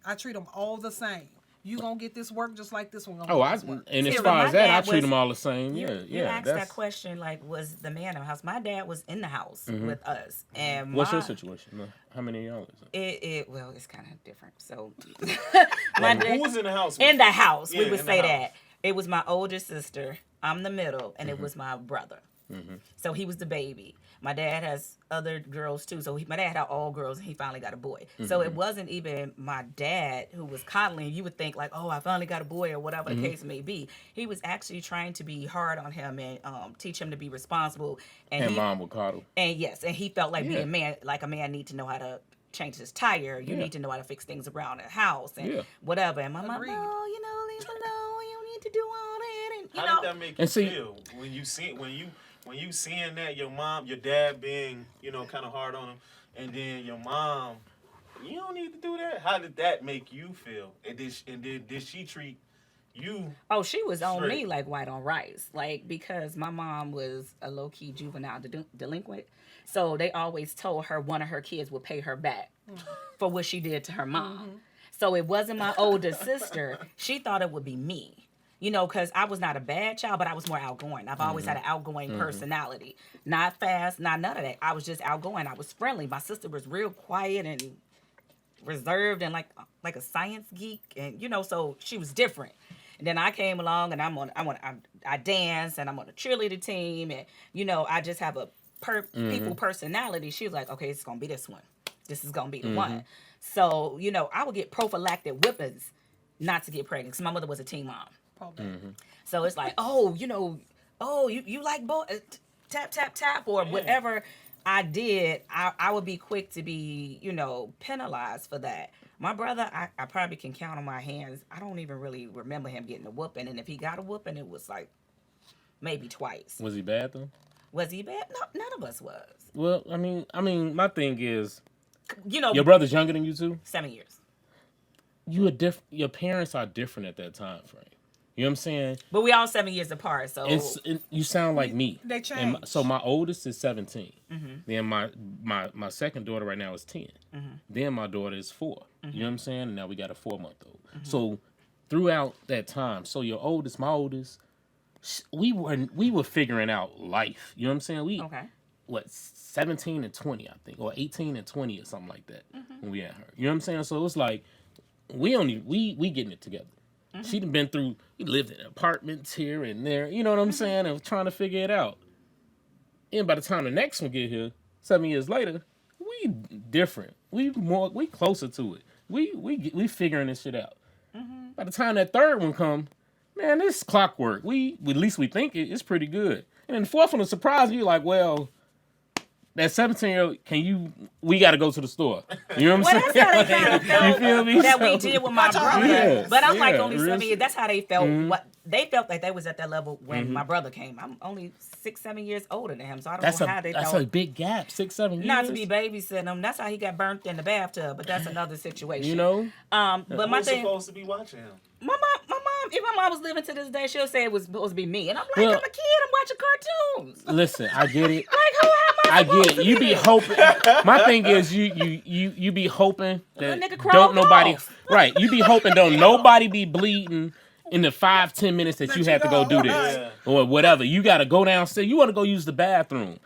I treat them all the same. You gonna get this work just like this one. Gonna Oh, get this work. and as See, far my as that, I dad treat was- them all the same. You Yeah. asked That's that question like, was the man in the house? My dad was in the house with us, and what's your situation? How many of y'all is it? Well, it's kind of different. So, Who was in the house? in the house, Yeah, we would in the say house. that it was my older sister. I'm the middle, and it was my brother. So he was the baby. My dad has other girls too. So my dad had all girls, and he finally got a boy. So it wasn't even my dad who was coddling. You would think like, oh, I finally got a boy, or whatever the case may be. He was actually trying to be hard on him and teach him to be responsible. And mom would coddle. And yes, and he felt like Yeah. being a man, like a man need to know how to change his tire. You Yeah. need to know how to fix things around the house and Yeah. whatever. And my mom, Agreed. no, leave it alone. You don't need to do all that. And you How know, did that make you And see- feel when you seeing that your dad being kind of hard on him, and then your mom, you don't need to do that. How did that make you feel? And did she treat you? oh, she was on Straight. me like white on rice, like because my mom was a low key juvenile delinquent. So they always told her one of her kids would pay her back for what she did to her mom. So it wasn't my older sister. She thought it would be me. Because I was not a bad child, but I was more outgoing. I've always had an outgoing personality. Not fast, not none of that. I was just outgoing. I was friendly. My sister was real quiet and reserved and like a science geek. And, so she was different. And then I came along and I dance and I'm on a cheerleader team. And, I just have a people personality. She was like, okay, it's going to be this one. This is going to be the one. So, I would get prophylactic whippings not to get pregnant because my mother was a teen mom. So it's like, you like boy, tap, tap, tap, or whatever I did, I would be quick to be, penalized for that. My brother, I probably can count on my hands. I don't even really remember him getting a whooping. And if he got a whooping, it was like maybe twice. Was he bad though? Was he bad? No, none of us was. Well, I mean, my thing is, You know, your brother's younger than you too. 7 years. your parents are different at that time frame. You know what I'm saying? But we all 7 years apart, so You sound like me. They And change. so my oldest is 17. Then my second daughter right now is 10. Then my daughter is 4. You know what I'm saying? And now we got a 4-month-old. So throughout that time, so my oldest, we were figuring out life. You know what I'm saying? okay. 17 and 20, I think, or 18 and 20 or something like that when we had her. You know what I'm saying? So it's like we getting it together. She done been through. We lived in apartments here and there. You know what I'm saying? And trying to figure it out. And by the time the next one get here, 7 years later, we different. We closer to it. We figuring this shit out. By the time that third one come, man, this clockwork. At least we think it's pretty good. And then the fourth one will surprise you, like, well, that 17-year-old, we got to go to the store. You know what I'm saying? That's how they kind of felt. You feel me? That we did with my brother. Yeah, But I'm like yeah, only real 7 years. That's how they felt. What they felt like they was at that level when Mm-hmm. my brother came. I'm only 6-7 years older than him, so I don't That's know how they a felt. big gap, 6-7 years. Not to be babysitting him. That's how he got burnt in the bathtub. But that's another situation. You know? But my Who's thing, supposed to be watching him? my mom, if my mom was living to this day, she'll say it was supposed to be me, and I'm like, Well- I'm a kid. I'm watching cartoons. Listen, I get it. Like, who am I? I get it. You be hoping. My thing is, you be hoping that nigga crawled off. right. You be hoping don't nobody be bleeding in the 5-10 minutes that you have to go do this Yeah. or whatever. You got to go downstairs. You want to go use the bathroom.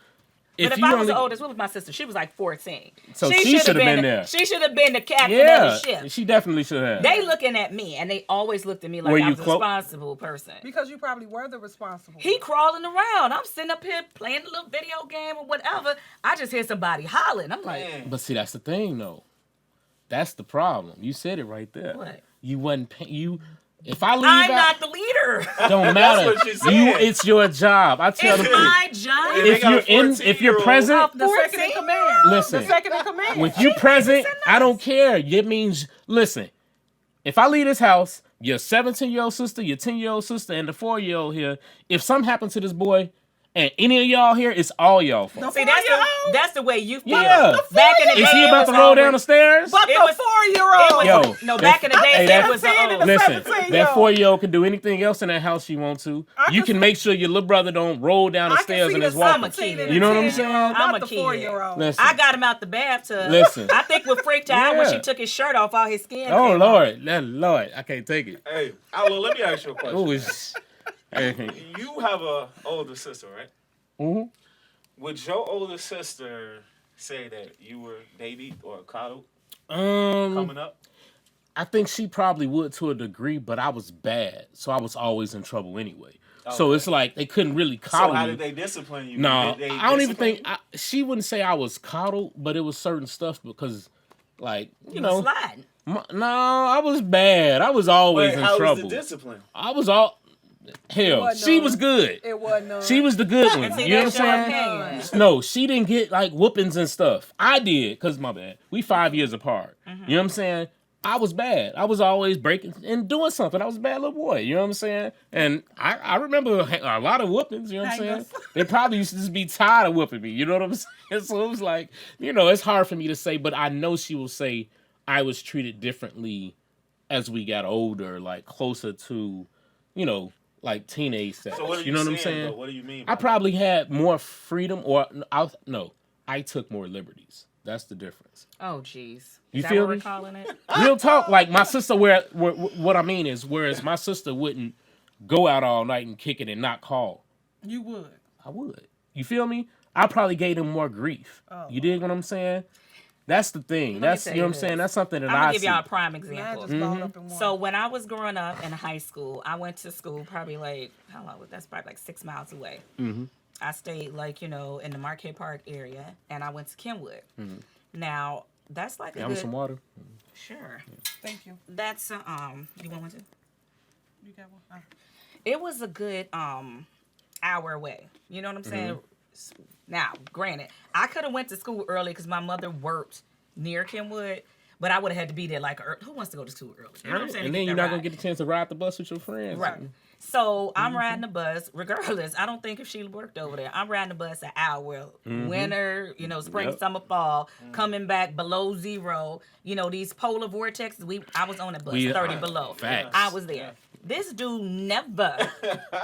But if I was the oldest, what was my sister? She was like 14. So she should have been there. She should have been the captain Yeah, of the ship. she definitely should have. They looking at me, and they always looked at me like Were I you was a responsible person. Because you probably were the responsible. He crawling around. I'm sitting up here playing a little video game or whatever. I just hear somebody hollering. I'm like, But see, that's the thing, though. That's the problem. You said it right there. What? You wasn't. If I leave I'm out, not the leader. don't matter. what she said. It's your job. I tell It's them. my job. They If got a if you're 14-year-old. present, the second in 14? command. Listen. The second in command. with you present, I don't care. It means, listen, if I leave this house, your 17-year-old sister, your 10-year-old sister, and the 4-year-old here, if something happens to this boy, and any of y'all here, it's all y'all fault. See, that's the way you feel. Yeah. Back in the day, Is he it about to was roll always- down the stairs? But It the was- 4-year-old. Yo, No, back in the day, that- it was Listen, 17 that 4-year-old can do anything else in that house she wants to. You can can make sure your little brother don't roll down the stairs in his walker. You know what I'm saying? I'm Not a the kid. 4-year-old. Listen. I got him out the bathtub. Listen. I think what freaked her out when Yeah. she took his shirt off, all his skin. Oh came off. Lord, I can't take it. Hey, Outlaw, let me ask you a question. Oh, it's. You have a older sister, right? Mhm. Would your older sister say that you were baby or coddled Um, coming up? I think she probably would to a degree, but I was bad, so I was always in trouble anyway. So Okay. it's like they couldn't really So coddle how me. did they discipline you? No, Did they I don't even discipline think she wouldn't say I was coddled, but it was certain stuff because, like, you You know, was sliding. no, I was bad. I was always Wait, in how trouble. was the discipline? I was all hell. wasn't She none. was good. It wasn't none. She was the good one. See, You know what that's your I'm saying? opinion. No, she didn't get like whoopings and stuff. I did, cause my bad. We 5 years apart. You know what I'm saying? I was bad. I was always breaking and doing something. I was a bad little boy. You know what I'm saying? And I remember a lot of whoopings. You know what I'm saying? Hang-ups. They probably used to just be tired of whooping me. You know what I'm saying? So it was like, you know, it's hard for me to say, but I know she will say I was treated differently as we got older, like closer to, you know, like teenage sex. So what are you know what I'm saying, saying? though? What do you mean? I by probably had more freedom, or I took more liberties. That's the difference. Oh, jeez. You Is that feel what me? we're calling it? Real talk, like my sister. What I mean is, whereas my sister wouldn't go out all night and kick it and not call, You would. I would. You feel me? I probably gave them more grief. Oh. You dig what I'm saying? That's the thing. me That's tell you know you what I'm saying. this. That's something that I'm I gonna give see. y'all a prime Man example. just balled up in one. So when I was growing up in high school, I went to school probably like how long? That's probably like 6 miles away. Mm-hmm. I stayed like in the Marquette Park area, and I went to Kenwood. Now that's like a Have good. some water. Sure. Thank you. That's you want one too? You got one? Oh. It was a good hour away. You know what I'm saying? Now, granted, I could have went to school early because my mother worked near Kenwood, But I would have had to be there like, who wants to go to school early? You know what I'm saying? And then you're not gonna get the chance to ride the bus with your friends. Right. So I'm riding the bus, regardless. I don't think if she worked over there, I'm riding the bus an hour, winter, spring, summer, fall, coming back below zero. These polar vortexes. I was on the bus, 30 below. Facts. I was there. This dude never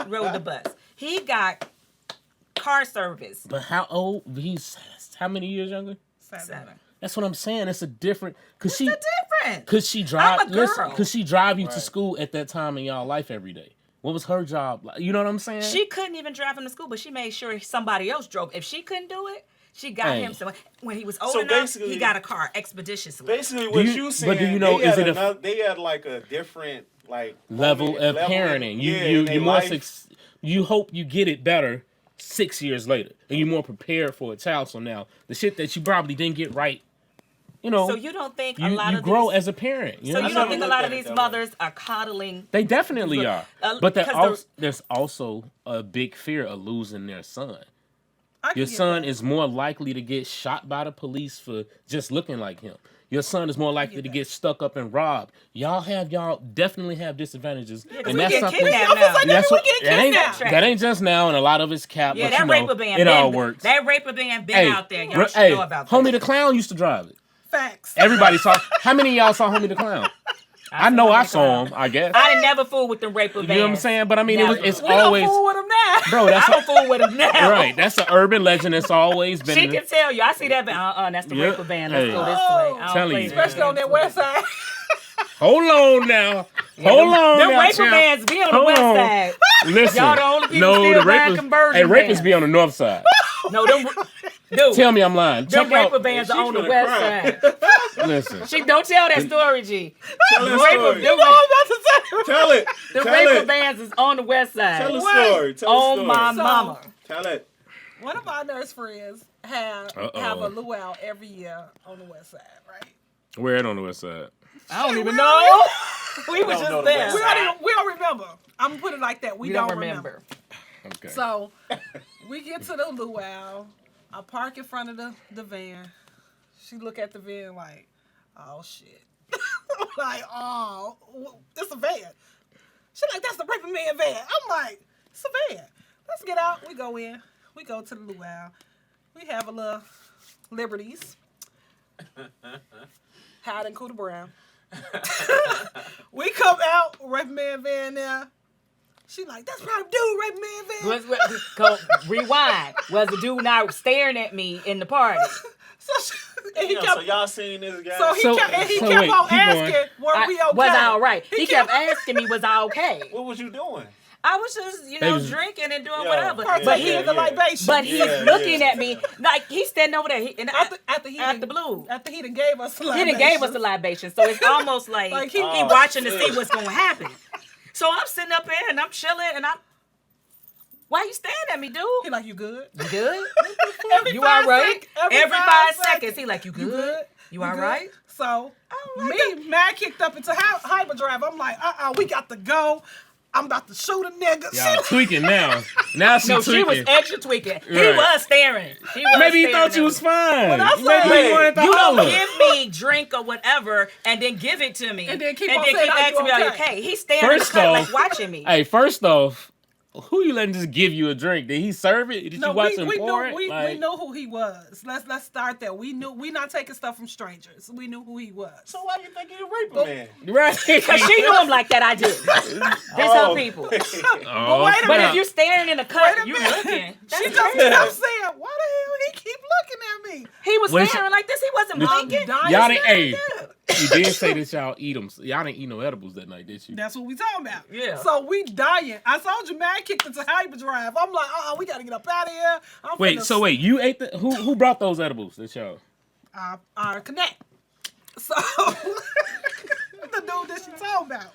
rode the bus. He got car service. But how old? He's how many years younger? 7. That's what I'm saying. It's a different. What's the difference? Cause she drive. I'm a girl. Cause she drive you to school at that time in y'all life every day. What was her job like? You know what I'm saying? She couldn't even drive him to school, but she made sure somebody else drove. If she couldn't do it, she got him some. When he was old enough, he got a car expeditiously. Basically, what you saying? But do you know? They had like a different level of parenting? You more. You hope you get it better 6 years later, and you're more prepared for a child. So now the shit that you probably didn't get right. So you don't think a lot of grow as a parent. So you don't think a lot of these mothers are coddling? They definitely are. But there's also a big fear of losing their son. Your son is more likely to get shot by the police for just looking like him. Your son is more likely to get stuck up and robbed. Y'all definitely have disadvantages. Yeah, and that's something that ain't just now, and a lot of it's cap. Yeah, but that raper band. It all works. That raper band been out there. Y'all should know about that. Homie the Clown used to drive it. Facts. Everybody saw. How many of y'all saw Homie the Clown? I know I saw him. I guess. I didn't never fool with the raper bands. You know what I'm saying? But I mean, it's we always. Don't fool with them now. Bro, I don't fool with them now. Right, that's an urban legend. It's always been. She can tell you. I see that band. That's the raper band. Let's go this way. Telling you, especially on that west side. Hold on now. Hold on now. Them raper bands be on the west side. Listen. Y'all the only people still riding conversion. Hey, rapists be on the north side. No, them. Dude, tell me I'm lying. Them raper bands are on the west side. Listen. She don't tell that story, G. Tell that story. You know what I'm about to say. Tell it. The raper bands is on the west side. Tell the story. On my mama. Tell it. One of our nurse friends have a luau every year on the west side, right? Where at on the west side? I don't even know. We were just there. We don't remember. I'm gonna put it like that. We don't remember. Okay. So we get to the luau. I park in front of the van. She look at the van like, oh shit. Like, oh, it's a van. She like, that's the raper man van. I'm like, it's a van. Let's get out. We go in. We go to the luau. We have a little liberties. Hide and Cooter Brown. We come out, raper man van there. She like, that's probably dude, rape man van. Rewind. Was the dude not staring at me in the party? So y'all seen this guy? So he kept on asking, were we okay? Was I all right? He kept asking me, was I okay? What was you doing? I was just, drinking and doing whatever. But he was the libation. But he was looking at me like he's standing over there. After blue. After he done gave us the libation. He done gave us the libation. So it's almost like he watching to see what's going to happen. So I'm sitting up there and I'm chilling and why you staring at me, dude? He like, you good? You good? You all right? Every 5 seconds. He like, you good? You all right? So mad kicked up into hyperdrive. I'm like, we got to go. I'm about to shoot a nigga. Y'all tweaking now. Now she tweaking. She was extra tweaking. He was staring. Maybe he thought you was fine. You don't give me drink or whatever and then give it to me. And then keep asking me, are you okay? He's staring at the cup like watching me. Hey, first off, who you letting just give you a drink? Did he serve it? Did you watch him pour it? We know who he was. Let's start there. We not taking stuff from strangers. We knew who he was. So why do you think he a raper man? Right. Because she knew him like that, I did. This her people. But if you're staring in the cup, you looking. She just kept saying, why the hell he keep looking at me? He was staring like this. He wasn't blinking. Y'all didn't, you did say that y'all eat them. Y'all didn't eat no edibles that night, did you? That's what we talking about. Yeah. So we dying. I told you, man, kicked into hyperdrive. I'm like, we gotta get up out of here. Wait, you ate who brought those edibles that y'all? Our connect. So the dude that she talking about.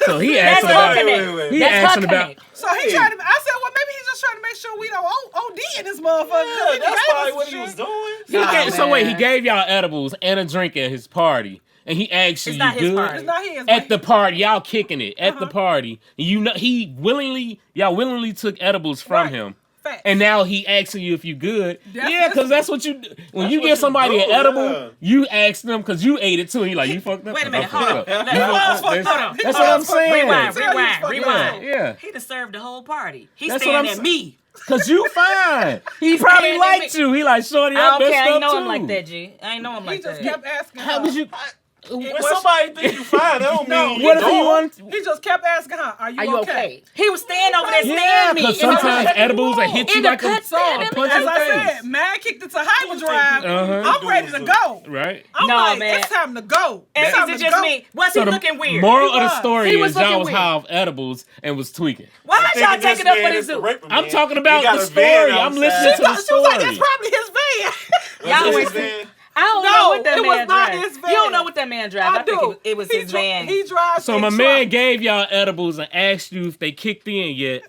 So he asked about it. He asked about. So he tried to. I said, well, maybe he's just trying to make sure we don't OD in this motherfucker. Yeah, that's probably what he was doing. So wait, he gave y'all edibles and a drink at his party. And he asked you, it's not you his good? Party. It's not his. At the party, y'all kicking it. At the party. Y'all willingly took edibles from him. Facts. And now he asking you if you good. That's Yeah, because that's what you do. When you give somebody an edible, you ask them because you ate it too. And you're like, you fucked up. Wait a minute, hold on. That's what I'm saying. Rewind. Yeah. He done served the whole party. He's That's what staring I'm at me. Cause you fine. He probably Staring at liked me. you. He like, shorty, I I'm don't messed care. I up ain't know too. him like that, G. I ain't know him He like just that. kept asking How her. would you? When somebody think you fine, that don't mean What you if he don't. wants? He just kept asking her, "Are Are you okay?" okay? He was standing over there Yeah, staring at me. because in the sometimes cut. edibles will hit you In the like a cut, staring at me. punch in As the I face. said, man kicked it to hyperdrive. Uh-huh. I'm ready to go. Right. I'm No, like, man. it's time to go. And It's time is to it just go. me? Was So he the looking weird? moral He of the was. story He was is y'all looking was weird. high off edibles and was tweaking. Why not y'all Thinking take it this up for man the is the zoo? raper I'm man. talking He about got the a van story. I'm outside. listening to the She was like, story. it's probably his van. Y'all Was was his van? I don't No, know what that it was man not drive. his van. You don't know what that man drive. I think do. it was He his van. He drives. So a my truck. man gave y'all edibles and asked you if they kicked in yet.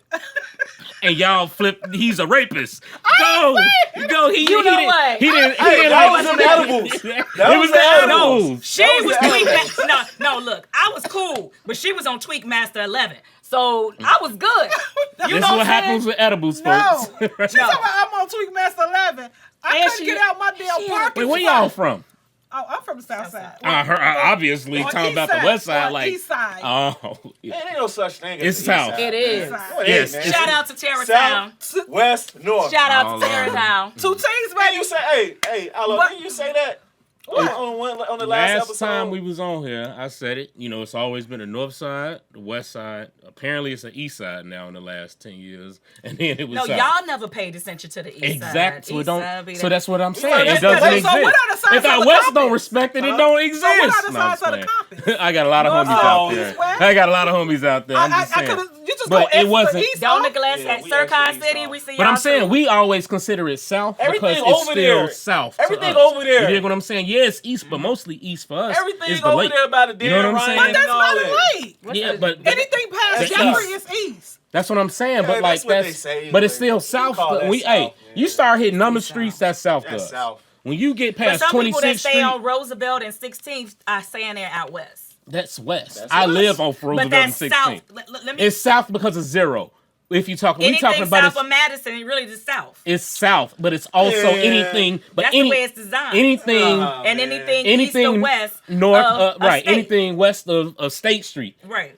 And y'all flipped. He's a rapist. Go. He You know didn't, what? He didn't. Hey, that was them edibles. That was the edibles. She was tweak. No. Look, I was cool, but she was on Tweak Master 11, so I was good. You This is know what what happens with edibles, No. folks. She's talking about I'm on Tweak Master 11. I And couldn't she- get out my damn she- parking Wait, where spot. y'all from? Oh, I'm from the South Side. Obviously, on talking east about the side, west side, on like, east side. oh, yeah. Ain't no such thing. It's as south. east side. It is. Go ahead, Yes, man. it's- Shout out to Terror South, Town. West, North. Shout out All to Terror over. Town. Two teams, Didn't baby. you say, hey, Alo, What? didn't you say that on the last Last episode? time we was on here, I said it. You know, it's always been the north side, the west side. Apparently, it's the east side now in the last 10 years, and then it was No, south. y'all never paid attention to the east side. Exactly. So, East side be so that- that's what I'm saying. that's It doesn't the- exist. so what are the sides If of our the West don't compass? respect it, it Huh? don't exist. So what are the No, I'm sides of the playing. compass? I got a lot of North, homies south, out east, there. west? I got a lot of homies out there. I'm just saying. You just But go it east to wasn't- east, Don't huh? neglect Yeah, that we Sircon actually City. saw. We see y'all. But I'm saying too. we always consider it south Everything because it's over still there. south. to Everything us. over there. You dig what I'm saying? Yeah, it's east, but mostly east for us. Everything is the over lake. there by the You know what damn I'm Ryan saying? But that's and all not that. right. Yeah, but Anything past The Jeffrey east. is east. that's what I'm saying. Yeah, But like that's what they that's, say, but it's but still we south. call But that we, south, hey, man. you start hitting number That's streets, south. that's south to That's us. south. When you get But past some people that 26th stay Street, on Roosevelt and 16th are saying they're out west. that's west. That's I west. live off But Roosevelt and that's 16th. south. Let me. It's south because of zero. If you talk, we anything talking about south it's, of Madison, it really is south. it's south, but it's also Yeah. anything. But That's any the way it's designed. anything Oh, and man. anything east or anything west north, of a right? state. Anything west of State Street. Right.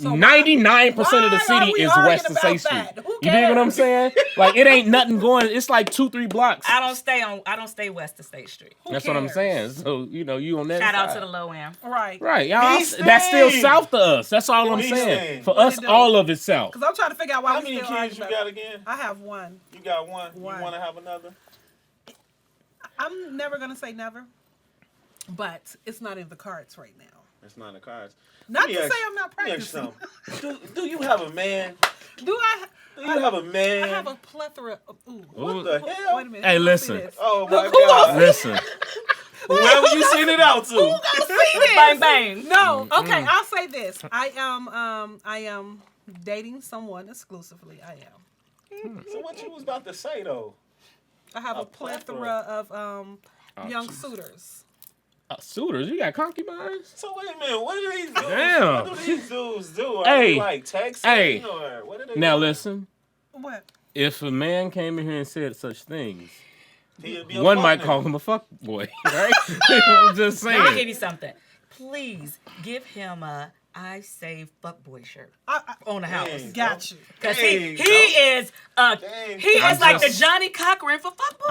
99% of the why city are we is arguing west of about State Street. that? Who You dig what I'm cares? saying? Like it ain't nothing going. It's like 2-3 blocks. I don't stay west of State Street. Who That's what I'm cares? saying. So you know you on that Shout out side. to the low end. Right. Right, y'all. Beesting. That's still south to us. That's all I'm Beesting. saying. For What us, they do? all of it's south. Because I'm trying to figure out why How we many still kids you arguing got about again? I have one. You got one. One. You want to have another? I'm never going to say never, but it's not in the cards right now. It's not in the cards. Not Let me to ask- say I'm not let me ask you practicing. something. Do you have a man? Do I? Do you have a man? I have a plethora of. Ooh. What the hell? Wait a minute. Hey, Who listen. see this? Oh my Who God! Listen, Whoever you send it out to. Who gonna see this? Bang bang. No. Okay, I'll say this. I am dating someone exclusively. I am. So what you was about to say though? I have A a plethora of young Jesus. suitors. suitors, you got concubines? So wait a minute, what do these dudes? Damn. What do these dudes do? Are Hey. they like texting Hey. or what are they Now doing? listen, What? if a man came in here and said such things, He'd be a one fuck might nigga. call him a fuck boy, right? I'm just Let me give saying. you something. Please give him a I Say Fuk Boy shirt I on the house. Dang. got you. Because Dang, he bro. is Dang. he is I'm like just- the Johnny Cochran for Fuk Boy.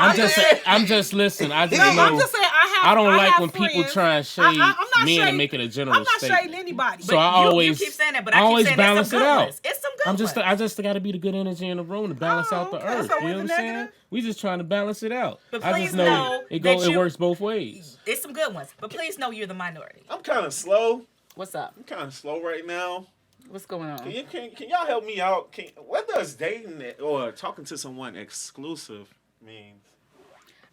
I'm just listen. I just No, know. I'm just saying I don't like have when people friends. try and shade I'm not men shading- and make it a general I'm not statement. shading anybody. So I you always keep saying that, but I I keep always saying there's balance some it good out. ones. It's some good I ones. just got to be the good energy in the room to balance out the okay, earth. so You know what I'm with the saying? negative? We just trying to balance it out. But I please just know know it that it you- works both ways. It's some good ones. But please know you're the minority. I'm kind of slow. What's up? I'm kind of slow right now. What's going on? Can y'all help me out? What does dating or talking to someone exclusive means?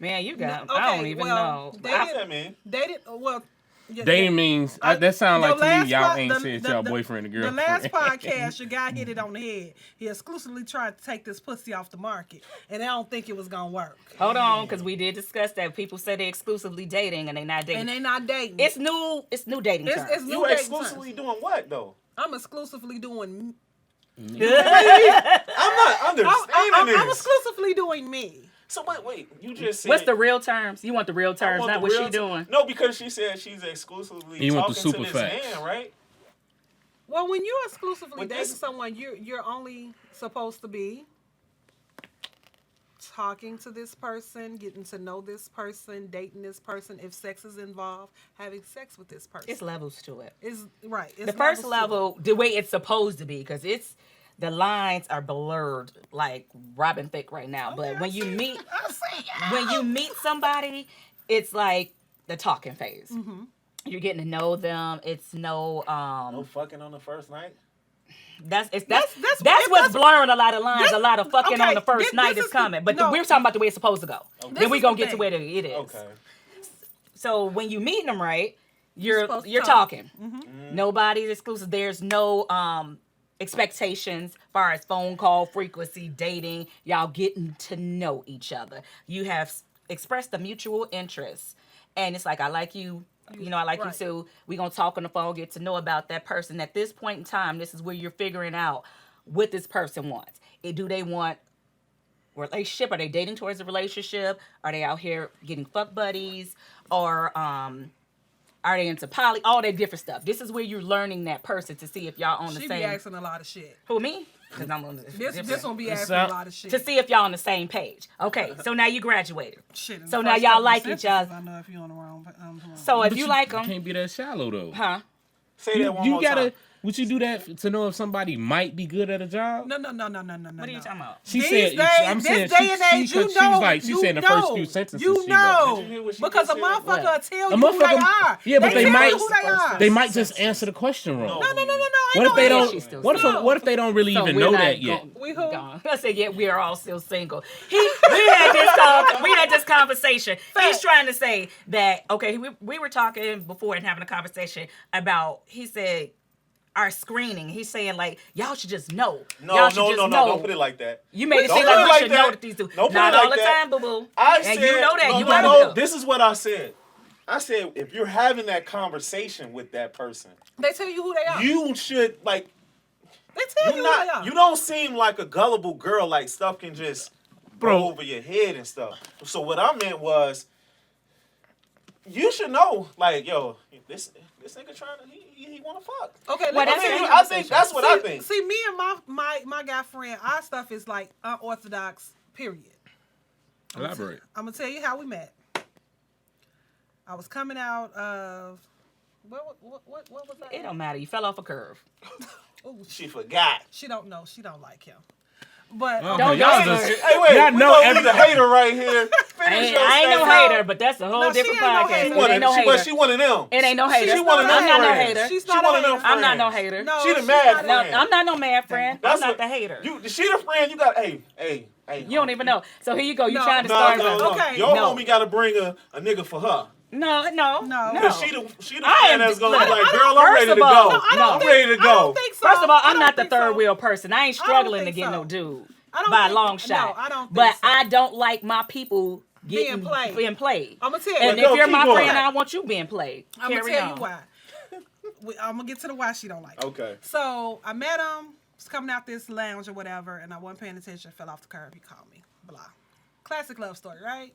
Man, you got Okay, I don't even well, know. they What's did- that mean? Dated well. Yeah, Dating means I- that sound the like to last me y'all pod- ain't the- said the- y'all the- boyfriend and The girlfriend. last podcast, your guy hit it on the head. He exclusively tried to take this pussy off the market, and I don't think it was gonna work. Hold on, because we did discuss that. People say they're exclusively dating and they're not dating. And they not dating. It's new dating terms. It's new You dating exclusively terms. doing what though? I'm exclusively doing. I'm not understanding. explaining this. I'm exclusively doing me. So wait. You just said. What's the real terms? You want the real I terms, want not the what real she doing. No, because she said she's exclusively You want the talking to super this facts. man, right? Well, when you're exclusively With dating this- someone, you're only supposed to be talking to this person, getting to know this person, dating this person. If sex is involved, having sex with this person. It's levels to it. Is right. It's The first levels to it. level, the way it's supposed to be, because the lines are blurred like Robin Thicke right now. But when you meet somebody, it's like the talking phase. Mm-hmm. You're getting to know them. It's No fucking on the first night. that's if what's that's- blurring a lot of lines. this- A lot of fucking okay, on the first this night is is coming. But no. we're talking about the way it's supposed to go. Okay. Then we're is gonna the get to thing. where it is. Okay. So when you meeting them right, you're supposed to talk. talking. Mm-hmm. Nobody's exclusive. There's no expectations as far as phone call frequency, dating. Y'all getting to know each other. You have expressed a mutual interest, and it's like I like you. You know, I like you Right. too. We're going to talk on the phone, get to know about that person. At this point in time, this is where you're figuring out what this person wants. Do they want a relationship? Are they dating towards a relationship? Are they out here getting fuck buddies? Or are they into poly? All that different stuff. This is where you're learning that person to see if y'all on the She same. be asking a lot of shit. Who, me? Because I'm on This one be It's asking out- a lot of shit. to see if y'all on the same page. Okay, so now you graduated. Shit, in the So now first y'all couple like of each sentences, other. I know if you're on the wrong. So if But you like you them, can't be that shallow though. huh? Say that one You more gotta. time. Would you do that to know if somebody might be good at a job? No. What are you talking about? She These said. days, I'm this saying day she, and she, age, she, you was know, like she you said in the know, first few sentences. you she know, Did you hear what she because a just said? motherfucker What? will tell A you who they motherfucker- are. yeah, but they tell might- you who they are. They might just answer the question wrong. No. What if they no don't? she's still What if? single. What if they don't really So even we're know not that yet? We who? Gone. I said, yeah, we are all still single. We had this conversation. He's trying to say that, okay, we were talking before and having a conversation about, he said, our screening. He's saying, like, y'all should just know. No, Y'all should just know. don't put it like that. You made it Don't seem put like it we like should that. know that these two. Don't put Not it all like the that. time, boo-boo. I And said, you know that. no, You no, gotta no, know. this is what I said. I said, if you're having that conversation with that person, They tell you who they are. you should, like, They tell you who they are. you don't seem like a gullible girl, like stuff can just blow over your head and stuff. So what I meant was, you should know, like, yo, this nigga trying to, he want to fuck. Okay, Well, let me that's tell a you. I think that's what I think. See, me and my guy friend, our stuff is like unorthodox. Period. Elaborate. I'm gonna tell you how we met. I was coming out of what was that? It don't matter. You fell off a curve. Ooh, She forgot. she don't know. She don't like him. But Okay, Don't y'all go just- Hey, wait, Y'all we know gonna every- be the hater right here. I Finish ain't, your I ain't no statement. hater, but that's a whole No, she different ain't no podcast. hater. It ain't no But hater. she one of them. It ain't no hater. She one of them I'm not no friends. hater. she's She not one a of them hater. I'm not no friends. hater. No, She the she's mad not a No, friend. I'm not no mad friend. That's I'm not what- the hater. She the friend. You got. Hey. You don't even know. So here you go. You No. trying to No, start no, with no. Okay. Your No. homie got to bring a nigga for her. No. No. Because she the I friend am- that's gonna be I like, don't- girl, I'm first ready of to all, go. no, I don't I'm think- ready to I go. don't think so. First of all, I I'm don't not the think third so. wheel person. I ain't I don't struggling to think get so. no dude I don't by a think- long no, shot. I don't think But so. I don't like my people Being played. being played. I'm gonna tell you. And But if you're keep my going. friend, I want you being played. I'm gonna Carry tell on. you why. I'm gonna get to the why she don't like it. Okay. So I met him. Was coming out this lounge or whatever, and I wasn't paying attention. Fell off the curb. He called me. Blah. Classic love story, right?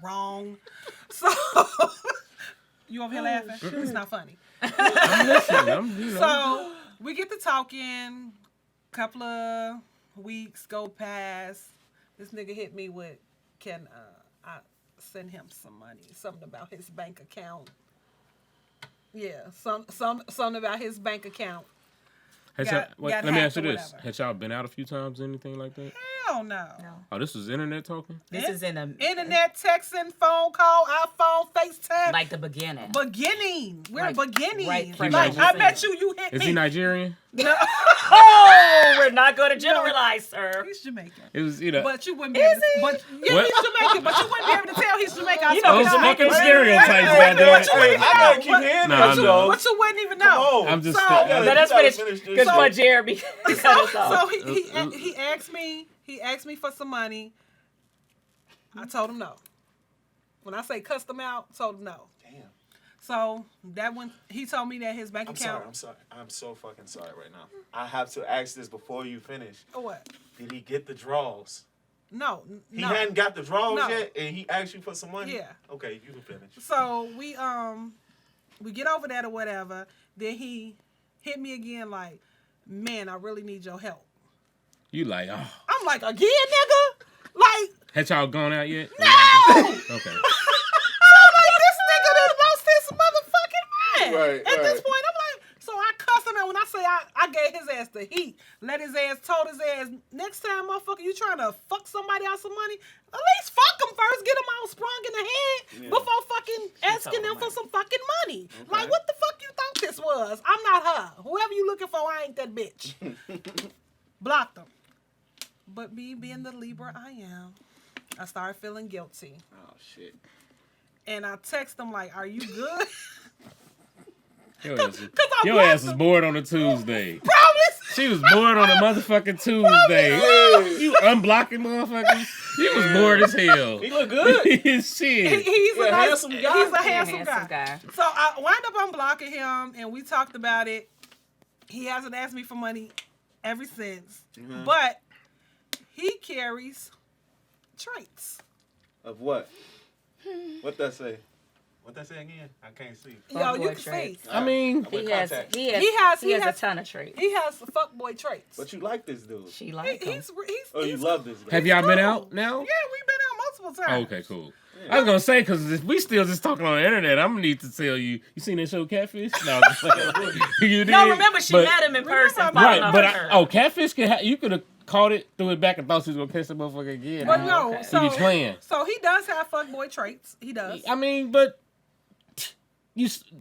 Wrong. So you over here laughing? It's not funny. I'm listening. So we get to talking. Couple of weeks go past. This nigga hit me with, can I send him some money? Something about his bank account. Yeah, something about his bank account. got Let me hacked ask you or this: whatever. had y'all been out a few times, anything like that? Hell no. Oh, this was internet talking. This is in a Internet, texting, phone call, iPhone, FaceTime. like the beginning. Beginning. We're Like, beginning. right, fresh Like, off I the bet scene. you hit Is me. he Nigerian? No. Oh, we're not going to generalize, sir. He's Jamaican. It was But you wouldn't be able to, Is yeah, What? he's Jamaican, but you wouldn't be able to tell he's Jamaican. I You swear know, to Those God. fucking Wait, stereotypes, wait, goddamn. Wait, I gotta keep hearing Nah, this, nah. though. But you wouldn't even Come know. on. I'm just. So- No, let's You gotta finish finish this because shit. what Jeremy cut us So off. he asked me for some money. I told him no. When I say cussed him out, told him no. Damn. So that when he told me that his bank I'm account. sorry. I'm so fucking sorry right now. I have to ask this before you finish. Or what? Did he get the draws? No. He hadn't got the draws No. yet, and he asked you for some money? Yeah. Okay, you can finish. So we get over that or whatever. Then he hit me again like, man, I really need your help. You like, oh. I'm like, again, nigga? Like, Had y'all gone out yet? no! Okay. So like, this nigga done lost his motherfucking mind. Right, At this right. point, I'm like, so I cuss him out when I say I gave his ass the heat. Told his ass, next time, motherfucker, you trying to fuck somebody out some money, at least fuck him first, get him all sprung in the head before fucking asking them for some fucking money. Okay. Like, what the fuck you thought this was? I'm not her. Whoever you looking for, I ain't that bitch. Blocked him. But me being the Libra I am, I started feeling guilty. Oh, shit. And I text him like, are you good? Your ass was bored on a Tuesday. Promise. She was bored on a motherfucking Tuesday. You unblocking motherfuckers. You was bored as hell. He look good. Shit. He's a nice, handsome guy. He's a He's handsome guy. So I wound up unblocking him, and we talked about it. He hasn't asked me for money ever since. Mm-hmm. But he carries traits. Of what? What that say? What that say again? I can't see. Yo, you Fuckboy can see. traits. I mean, I'm in He has contact. a ton of traits. He has fuckboy traits. But you like this dude. She like him. Oh, you love this guy. have y'all been cool. out now? Yeah, we've been out multiple times. Okay, cool. I was gonna say, because if we still just talking on the internet, I'm gonna need to tell you. You seen that show Catfish? No, I'm just playing. You did. No, remember she But- met him in person. Remember, Right, following but her. Catfish you could have caught it, threw it back, and thought she was gonna catch the motherfucker again. But no, okay. so You be playing. So he does have fuckboy traits. He does. I mean, but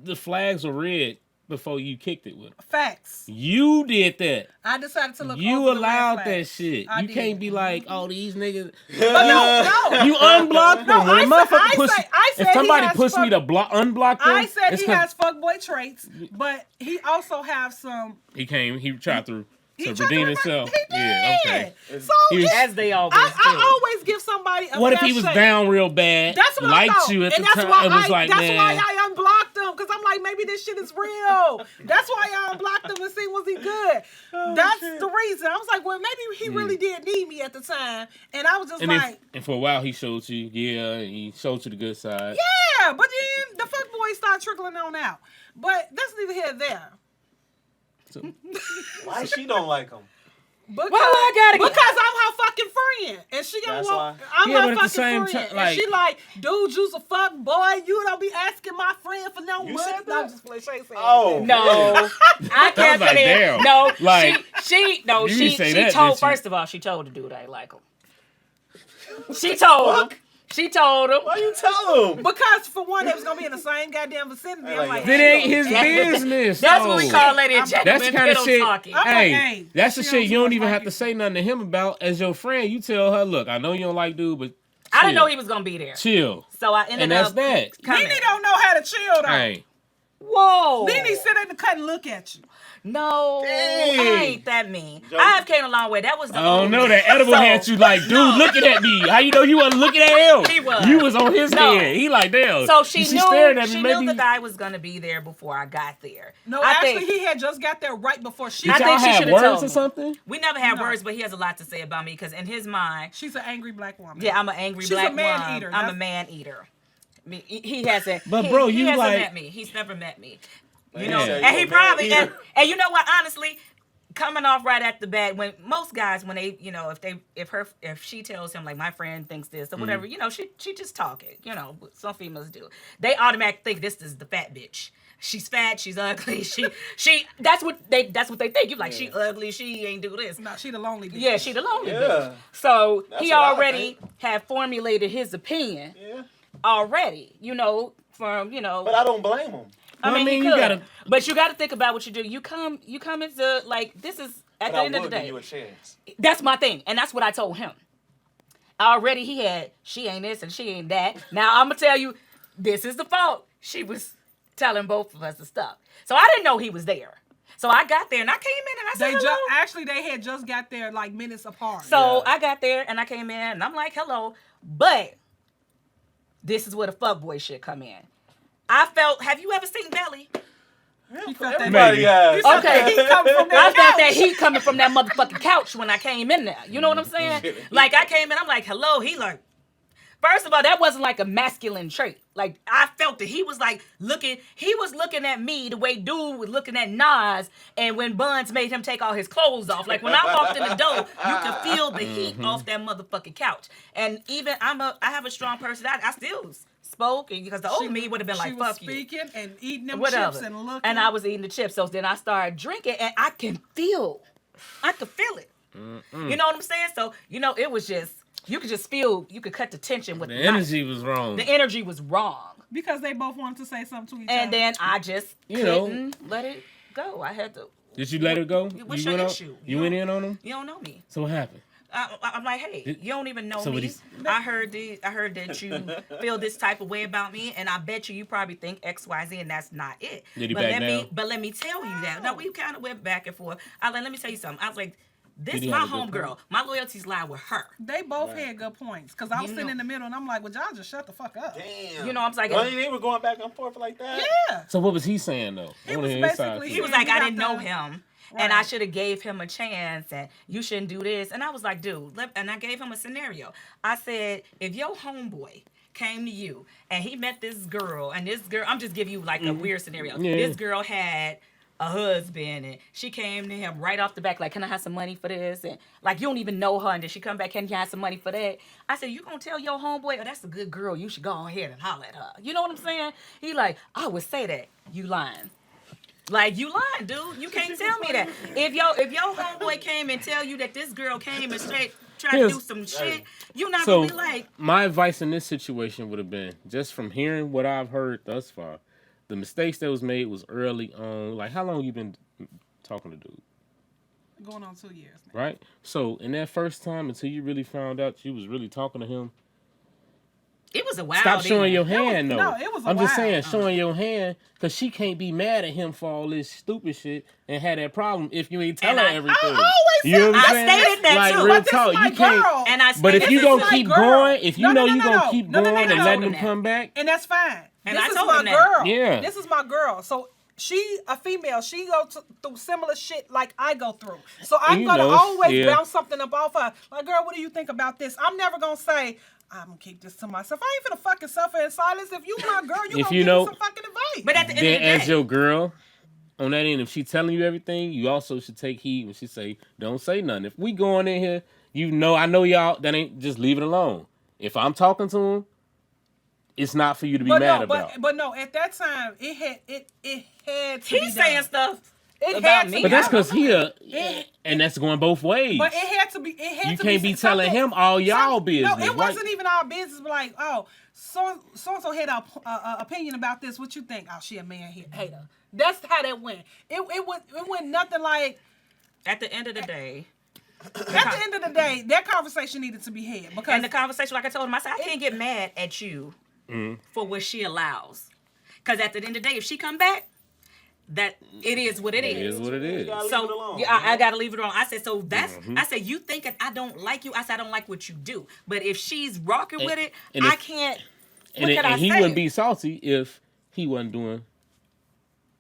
the flags were red before you kicked it with him. Facts. You did that. I decided to look. You over the red allowed that flags. shit. I You did. can't be like, oh, these niggas. But no. You unblocked them. When a motherfucker push, I said if somebody he has pushed me to unblock them, I said it's he 'cause has fuckboy traits, but he also has some. he tried to He tried to redeem revert- himself. He did. Yeah, okay. So He was- As they always do. I always give somebody a What if fair he was shake. down real bad, That's what liked I thought. you at And the that's time, why and was like, that's man. why I unblocked him, because I'm like, maybe this shit is real. That's why I unblocked him and see was he good. That's the reason. I was like, well, maybe he really did need me at the time, and I was just and, like, and for a while he showed you, he showed you the good side. yeah. But then the fuck boys start trickling on out. But that's neither here nor there. So, Why she don't like him? Because, Well, I gotta get- because I'm her fucking friend, and she gonna That's want. why. I'm Yeah, her but at the fucking same friend, time, and she like, dude, you's a fuck boy. You don't be asking my friend for no You money. said No, that? I'm just playing. She ain't saying Oh. that. No, I kept like, it in. damn. No, Like, she you say she that, told. didn't you? First of all, she told the dude I like him. She told him. She told him. Why you tell him? Because for one, they was gonna be in the same goddamn vicinity. Hey, I'm like, like, that hey, ain't his business. That's what we though. call lady and That's gentleman the kind of pillow shit. talking. I'm like, Hey, hey, that's the she shit don't you don't too even much have like to say nothing to him about. As your friend, you tell her, look, I know you don't like dude, but I didn't chill. know he was gonna be there, Chill. so I ended And that's up that. coming. NeNe don't know how to chill though. Hey, Whoa. NeNe sit in the cut and look at you. No, Dang. I ain't that mean. Joe. I have came a long way. That was the I don't old know. me. That edible So, had you like, dude, no. looking at me. How you know you wasn't looking at him? He was. You was on his No. head. He like, damn. So she knew staring at me. she Maybe knew the guy was gonna be there before I got there. No, I actually, think he had just got there right before she. Did I y'all think she have should've words told or me. something? we never had No. words, but he has a lot to say about me because in his mind, She's an angry black woman. yeah, I'm an angry She's a black man woman. eater. I'm a That's- man eater. I mean, he hasn't. But, he, bro, he you hasn't like- met me. He's never met me. You Man, know, you and he a man probably eater. and you know what? Honestly, coming off right at the bat, when most guys, when they, you know, if she tells him like my friend thinks this or whatever, you know, she just talking. You know, some females do. They automatically think this is the fat bitch. She's fat. She's ugly. She. That's what they think. You like she ugly. She ain't do this. No, she the lonely bitch. Yeah, she the lonely bitch. Yeah. So That's he what I already think. had formulated his opinion Yeah. already. You know, from But I don't blame him. Well, I mean, he you could. gotta- But you got to think about what you do. You come into like this is at But the I end of the will give day. you a chance. That's my thing, and that's what I told him. Already, he had she ain't this and she ain't that. Now I'm gonna tell you, this is the fault. She was telling both of us the stuff, so I didn't know he was there. So I got there and I came in and I said hello. Actually, they had just got there like minutes apart. So Yeah. I got there and I came in and I'm like, hello. But this is where the fuckboy shit come in. I felt, have you ever seen Belly? He felt that Everybody has. Okay. He coming from I that felt that couch. heat coming from that motherfucking couch when I came in there. You know what I'm saying? Like, I came in, I'm like, hello. He like, first of all, that wasn't like a masculine trait. Like, I felt it. He was like he was looking at me the way dude was looking at Nas, and when Buns made him take all his clothes off. Like, when I walked in the door, you could feel the heat off that motherfucking couch. And even I have a strong personality. I still spoke, and because the old me would have been like, fuck you. She was speaking and eating them Whatever. chips and looking. And I was eating the chips. So then I started drinking, and I could feel it. You know what I'm saying? So, it was just, you could just feel, you could cut the tension with The the energy was wrong. The energy was wrong. Because they both wanted to say something to each And other. then I just couldn't let it go. I had to. Did you let her go? What's you your went issue? You went in on him? You don't know me. So what happened? I'm like, hey, you don't even know So what me. I heard that you feel this type of way about me, and I bet you probably think X, Y, Z, and that's not it. Did he but back down? But let me tell you that. No, we kind of went back and forth. Let me tell you something. I was like, this Did he my have a good homegirl. point? My loyalties lie with her. They both had good points. Because I was You sitting know. in the middle and I'm like, well, y'all just shut the fuck up. Damn. You know, I'm like, Well, they were going back and forth like that. Yeah. So what was he saying though? I He wanna was hear his side. basically- he was Yeah, like, you I got didn't know the- him. Right. And I should have gave him a chance, and you shouldn't do this. And I was like, dude, and I gave him a scenario. I said, if your homeboy came to you and he met this girl, and this girl, I'm just giving you like a weird scenario. Yeah. This girl had a husband, and she came to him right off the back, like, can I have some money for this? And like, you don't even know her, and then she come back, can you have some money for that? I said, you gonna tell your homeboy, oh, that's a good girl, you should go ahead and holler at her. You know what I'm saying? He like, I would say that. You lying. Like, you lying, dude. You can't tell me that. If your homeboy came and tell you that this girl came and straight tried to do some shit, you're not So gonna be like, my advice in this situation would have been, just from hearing what I've heard thus far, the mistakes that was made was early on. Like, how long you been talking to dude? Going on 2 years now. Right? So in that first time, until you really found out you was really talking to him, it was a wild. stop showing your was- hand, though. no, it was a I'm just while. saying, showing your hand, because she can't be mad at him for all this stupid shit and had that problem if you ain't tell And her I everything. always You know what I'm I saying? stated that like, too. real But this talk, is my you can't. girl. And I But if stated you this gonna my keep girl. going, if you No, know no, you no, gonna no. keep No, no, going no, and no, letting no. him come back, And that's fine. And this I is told my him that. girl. Yeah. This is my girl. So she a female. She goes through similar shit like I go through. So I'm You gonna know, always yeah. bounce something up off her. Like, girl, what do you think about this? I'm never gonna say, I'm gonna keep this to myself. I ain't finna fucking suffer in silence. If you my girl, you If gonna you give know- me some fucking advice. But at the end then of the as day, your girl, on that end, if she telling you everything, you also should take heed when she say, don't say nothing. If we going in here, I know y'all, that ain't, just leave it alone. If I'm talking to him, it's not for you to be mad about. But no, at that time it had to be he's saying done. stuff It about had to me. be But that's done. because and that's going both ways. But it had to be. It had You to can't be telling something- him all y'all some- business. No, it right? wasn't even our business. But like, oh, so and so had a opinion about this. What you think? Oh, she a man hater. That's how that went. It went nothing like. at the end of the day. At the end of the day, that conversation needed to be had because And the conversation, like I told him, I said, I can't get mad at you for what she allows. Because at the end of the day, if she come back, that it is what it It is what it is. Leave it So alone, yeah, man. I gotta leave it alone. I said, so that's. I said, you think if I don't like you? I said, I don't like what you do. But if she's rocking with it, and I if- can't. And, What can I he say? wouldn't be salty if he wasn't doing,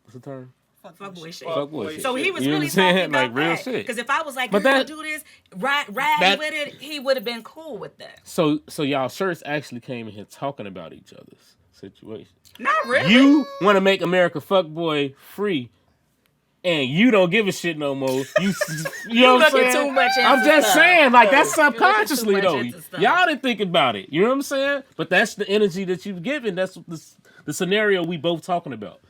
what's the term? Fuck boy shit. Fuck boy shit. So he was You know really what I'm saying? talking about Like, real that. shit. Because if I was like, But girl, that- do this, ride that- with it, he would have been cool with that. So y'all shirts actually came in here talking about each other's situation. Not really. You want to make America fuckboy free, and you don't give a shit no more. You know what I'm looking saying? too much into I'm just stuff. saying, like, that's You're looking too subconsciously much though. into stuff. Y'all didn't think about it. You know what I'm saying? But that's the energy that you've given. That's the scenario we both talking about.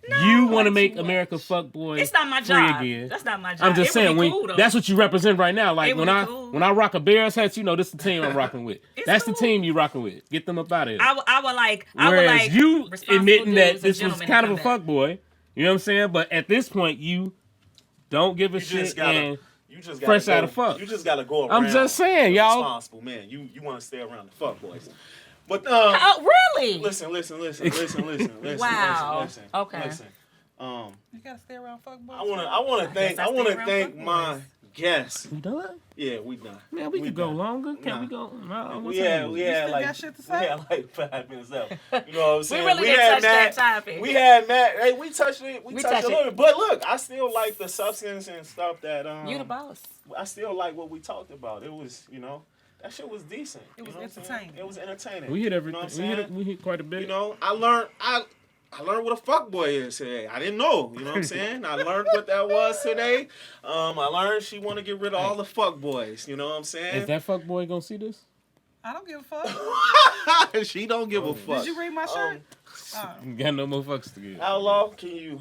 You want to make America fuckboy It's not my free job. again. That's not my job. I'm just It saying, would be when, cool, though. that's what you represent right now. Like It would when be cool. when I rock a Bears hat, you know this the team I'm rocking with. It's That's the cool. team you rocking with. Get them up out of here. I would like. Whereas you responsible admitting that dudes and this was gentlemen kind to of a come back. fuckboy, you know what I'm saying? But at this point, you don't give a You shit. just gotta, And you just gotta fresh go, out of fuck. You just gotta go around. I'm just saying, the y'all. Responsible man. You want to stay around the fuck boys. But Oh, really? listen. Wow. Listen. Okay. Listen. you gotta stay around fuck boys. I wanna thank I stay around thank fuck my boys. guess. We done? Yeah, we done. Man, we could go done. longer. Can Nah. we go? No, We had still like got shit to we say? had like 5 minutes left. You know what I'm saying? really we didn't had touch that Matt. topic. We had Matt. Hey, we touched it. We touched touched a it. little bit. But look, I still like the substance and stuff that You the boss. I still like what we talked about. It was, that shit was decent. It was You know what I'm saying? entertaining. It was entertaining. We hit You everything. know what I'm saying? We hit quite a bit. You know, I learned what a fuck boy is today. I didn't know. You know what I'm saying? I learned what that was today. I learned she want to get rid of all the fuck boys. You know what I'm saying? Is that fuck boy gonna see this? I don't give a fuck. She don't give a fuck. Did you read my shirt? You got no more fucks to give. Outlaw, can you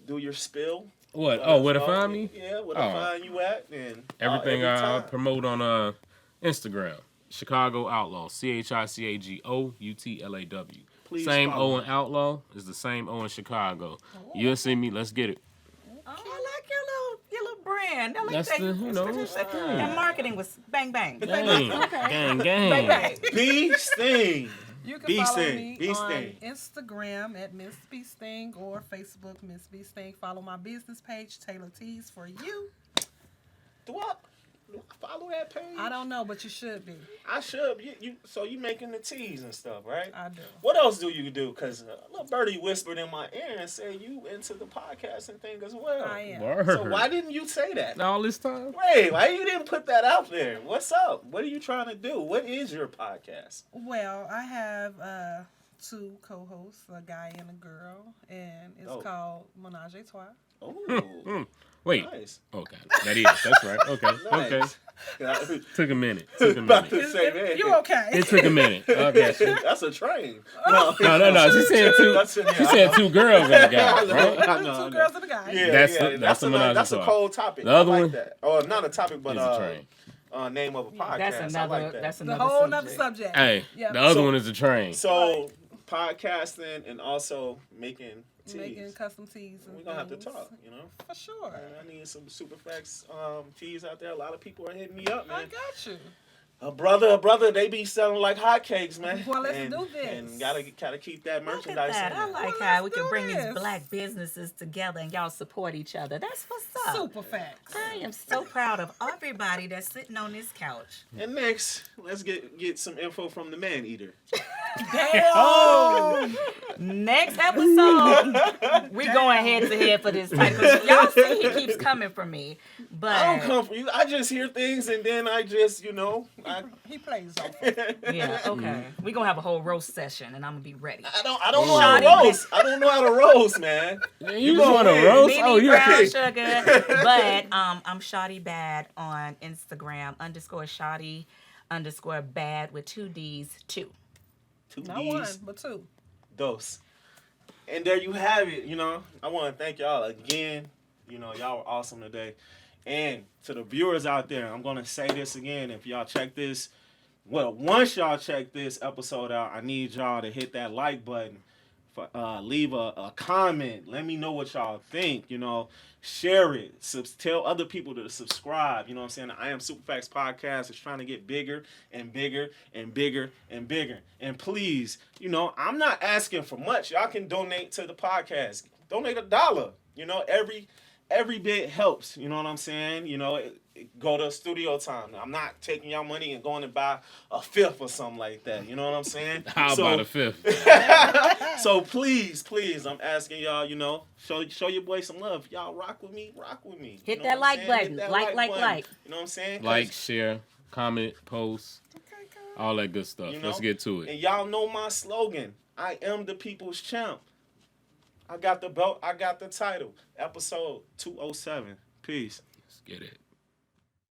do your spill? What? Let Oh, us where to know. find me? Yeah, where to Oh. find you at? And Everything every I time. promote on Instagram. Chicago Outlaw. ChicagOutlaw. Please Same follow O in Outlaw is the same O in Chicago. You'll see me. Let's get it. Oh, I like your little brand. I like That's that. the, That marketing was bang bang. Gang, gang, Bang gang. bang. Beesting. You can Beesting, follow me Beesting. on Instagram at Miss Beesting or Facebook Miss Beesting. Follow my business page, Taylor Tees for you. Do I follow that page? I don't know, but you should be. I should. So you making the teas and stuff, right? I do. What else do you do? Because little birdie whispered in my ear and said you into the podcasting thing as well. I am. Word. So why didn't you say that? All this time? Wait, why you didn't put that out there? What's up? What are you trying to do? What is your podcast? Well, I have 2 co-hosts, a guy and a girl, and it's called Menage a Trois. Oh, Wait. nice. Oh, God. That is. That's right. Okay. Okay. Nice. Took a minute. Took a About minute. to say, man, You okay? It took a minute. Okay. that's a train. No. She said two. That's She said 2 girls and a guy, right? I know. 2 girls and a guy. Yeah, That's the menage a that's a trois. cold topic. The other I like one that. Or not a topic, but It's a train. name of a podcast. That's I another. like that. That's The another. whole nother subject. subject. Hey, Yeah. the other So- one is a train. So podcasting and also making teas. Making custom teas. And We're gonna have to things. talk, For sure. I need some SuperFacts teas out there. A lot of people are hitting me up, I man. got you. A brother, they be selling like hotcakes, man. Well, let's and, do this. And gotta keep that Look at merchandise. that. in I there. like Well, how we let's can do bring these this. black businesses together and y'all support each other. That's what's up. Super facts. I am so proud of everybody that's sitting on this couch. And next, let's get some info from the man eater. Damn. Next episode, we going head to head for this title. Y'all see he keeps coming for me, but I don't come from you. I just hear things and then I just, He plays off. yeah, okay. We gonna have a whole roast session, and I'm gonna be ready. I don't know how to Shoddy. roast. I don't know how to roast, man. You just want to roast? Nene Oh, you Brown Sugar, but I'm Shoddy Bad on Instagram _Shoddy_Bad with 2 D's 2. 2 Not 1, D's, but 2. dose. And there you have it. I want to thank y'all again. Y'all were awesome today. And to the viewers out there, I'm going to say this again. If y'all check this, once y'all check this episode out, I need y'all to hit that like button. Leave a comment. Let me know what y'all think. Share it. Tell other people to subscribe. You know what I'm saying? The IamSuperFacts Podcast is trying to get bigger and bigger and bigger and bigger. And please, I'm not asking for much. Y'all can donate to the podcast. Donate $1. Every bit helps. You know what I'm saying? Go to studio time. I'm not taking y'all money and going to buy a 5th or something like that. You know what I'm saying? How about a 5th? So please, I'm asking y'all, show your boy some love. Y'all rock with me. Hit You know that what like I'm saying? button. Hit that Like. button. You know what I'm saying? 'Cause- Like, share, comment, post, Okay, good. all that good stuff. Let's get to it. And y'all know my slogan. I am the people's champ. I got the belt. I got the title. Episode 207. Peace. Let's get it.